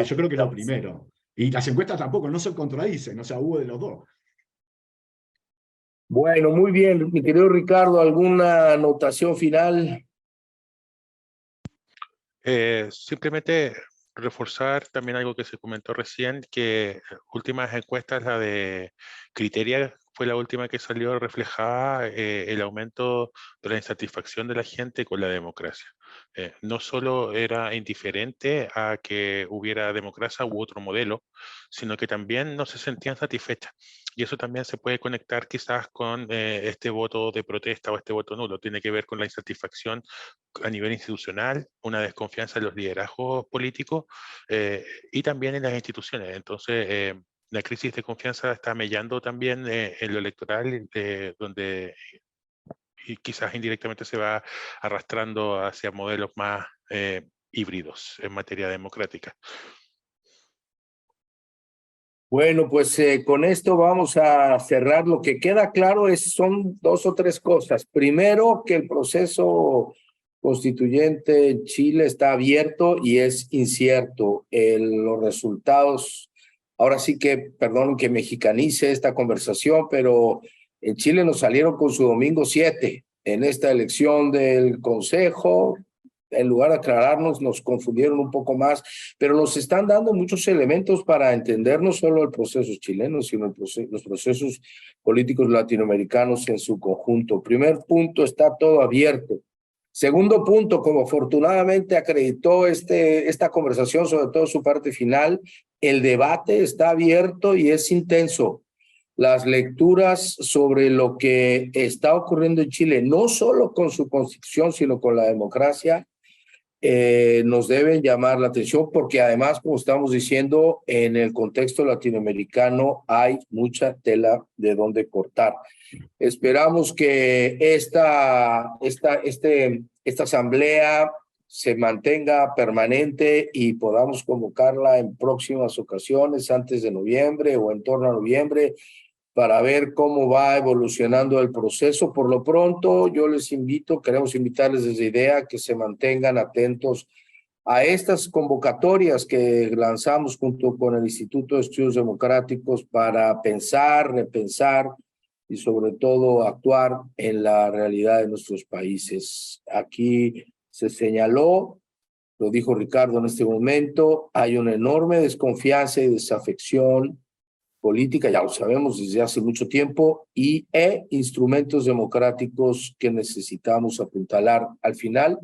yo creo que es lo primero. Y las encuestas tampoco, no se contradicen, o sea, hubo de los dos. Bueno, muy bien, mi querido Ricardo, ¿alguna anotación final? Simplemente reforzar también algo que se comentó recién, que últimas encuestas, la de Criteria fue la última que salió reflejada el aumento de la insatisfacción de la gente con la democracia. No solo era indiferente a que hubiera democracia u otro modelo, sino que también no se sentían satisfechas. Y eso también se puede conectar quizás con este voto de protesta o este voto nulo. Tiene que ver con la insatisfacción a nivel institucional, una desconfianza en los liderazgos políticos y también en las instituciones. Entonces, la crisis de confianza está mellando también en lo electoral, donde y quizás indirectamente se va arrastrando hacia modelos más híbridos en materia democrática. Bueno, pues con esto vamos a cerrar. Lo que queda claro son dos o tres cosas. Primero, que el proceso constituyente en Chile está abierto y es incierto. Los resultados, ahora sí que, perdón que mexicanice esta conversación, pero en Chile nos salieron con su domingo 7 en esta elección del Consejo. En lugar de aclararnos, nos confundieron un poco más, pero nos están dando muchos elementos para entender no solo el proceso chileno, sino los procesos políticos latinoamericanos en su conjunto. Primer punto, está todo abierto. Segundo punto, como afortunadamente acreditó esta conversación, sobre todo su parte final, el debate está abierto y es intenso. Las lecturas sobre lo que está ocurriendo en Chile, no solo con su constitución, sino con la democracia, nos deben llamar la atención porque además, como estamos diciendo, en el contexto latinoamericano hay mucha tela de donde cortar. Esperamos que esta asamblea se mantenga permanente y podamos convocarla en próximas ocasiones, antes de noviembre o en torno a noviembre, para ver cómo va evolucionando el proceso. Por lo pronto, yo les invito, queremos invitarles desde IDEA que se mantengan atentos a estas convocatorias que lanzamos junto con el Instituto de Estudios Democráticos para pensar, repensar y sobre todo actuar en la realidad de nuestros países. Aquí se señaló, lo dijo Ricardo en este momento, hay una enorme desconfianza y desafección política, ya lo sabemos desde hace mucho tiempo, y instrumentos democráticos que necesitamos apuntalar al final,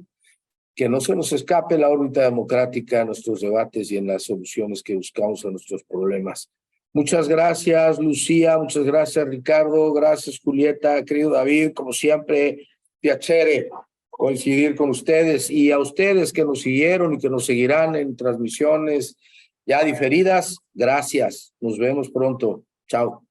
que no se nos escape la órbita democrática en nuestros debates y en las soluciones que buscamos a nuestros problemas. Muchas gracias, Lucía, muchas gracias, Ricardo, gracias, Julieta, querido David, como siempre, piacere coincidir con ustedes, y a ustedes que nos siguieron y que nos seguirán en transmisiones ya diferidas, gracias. Nos vemos pronto. Chao.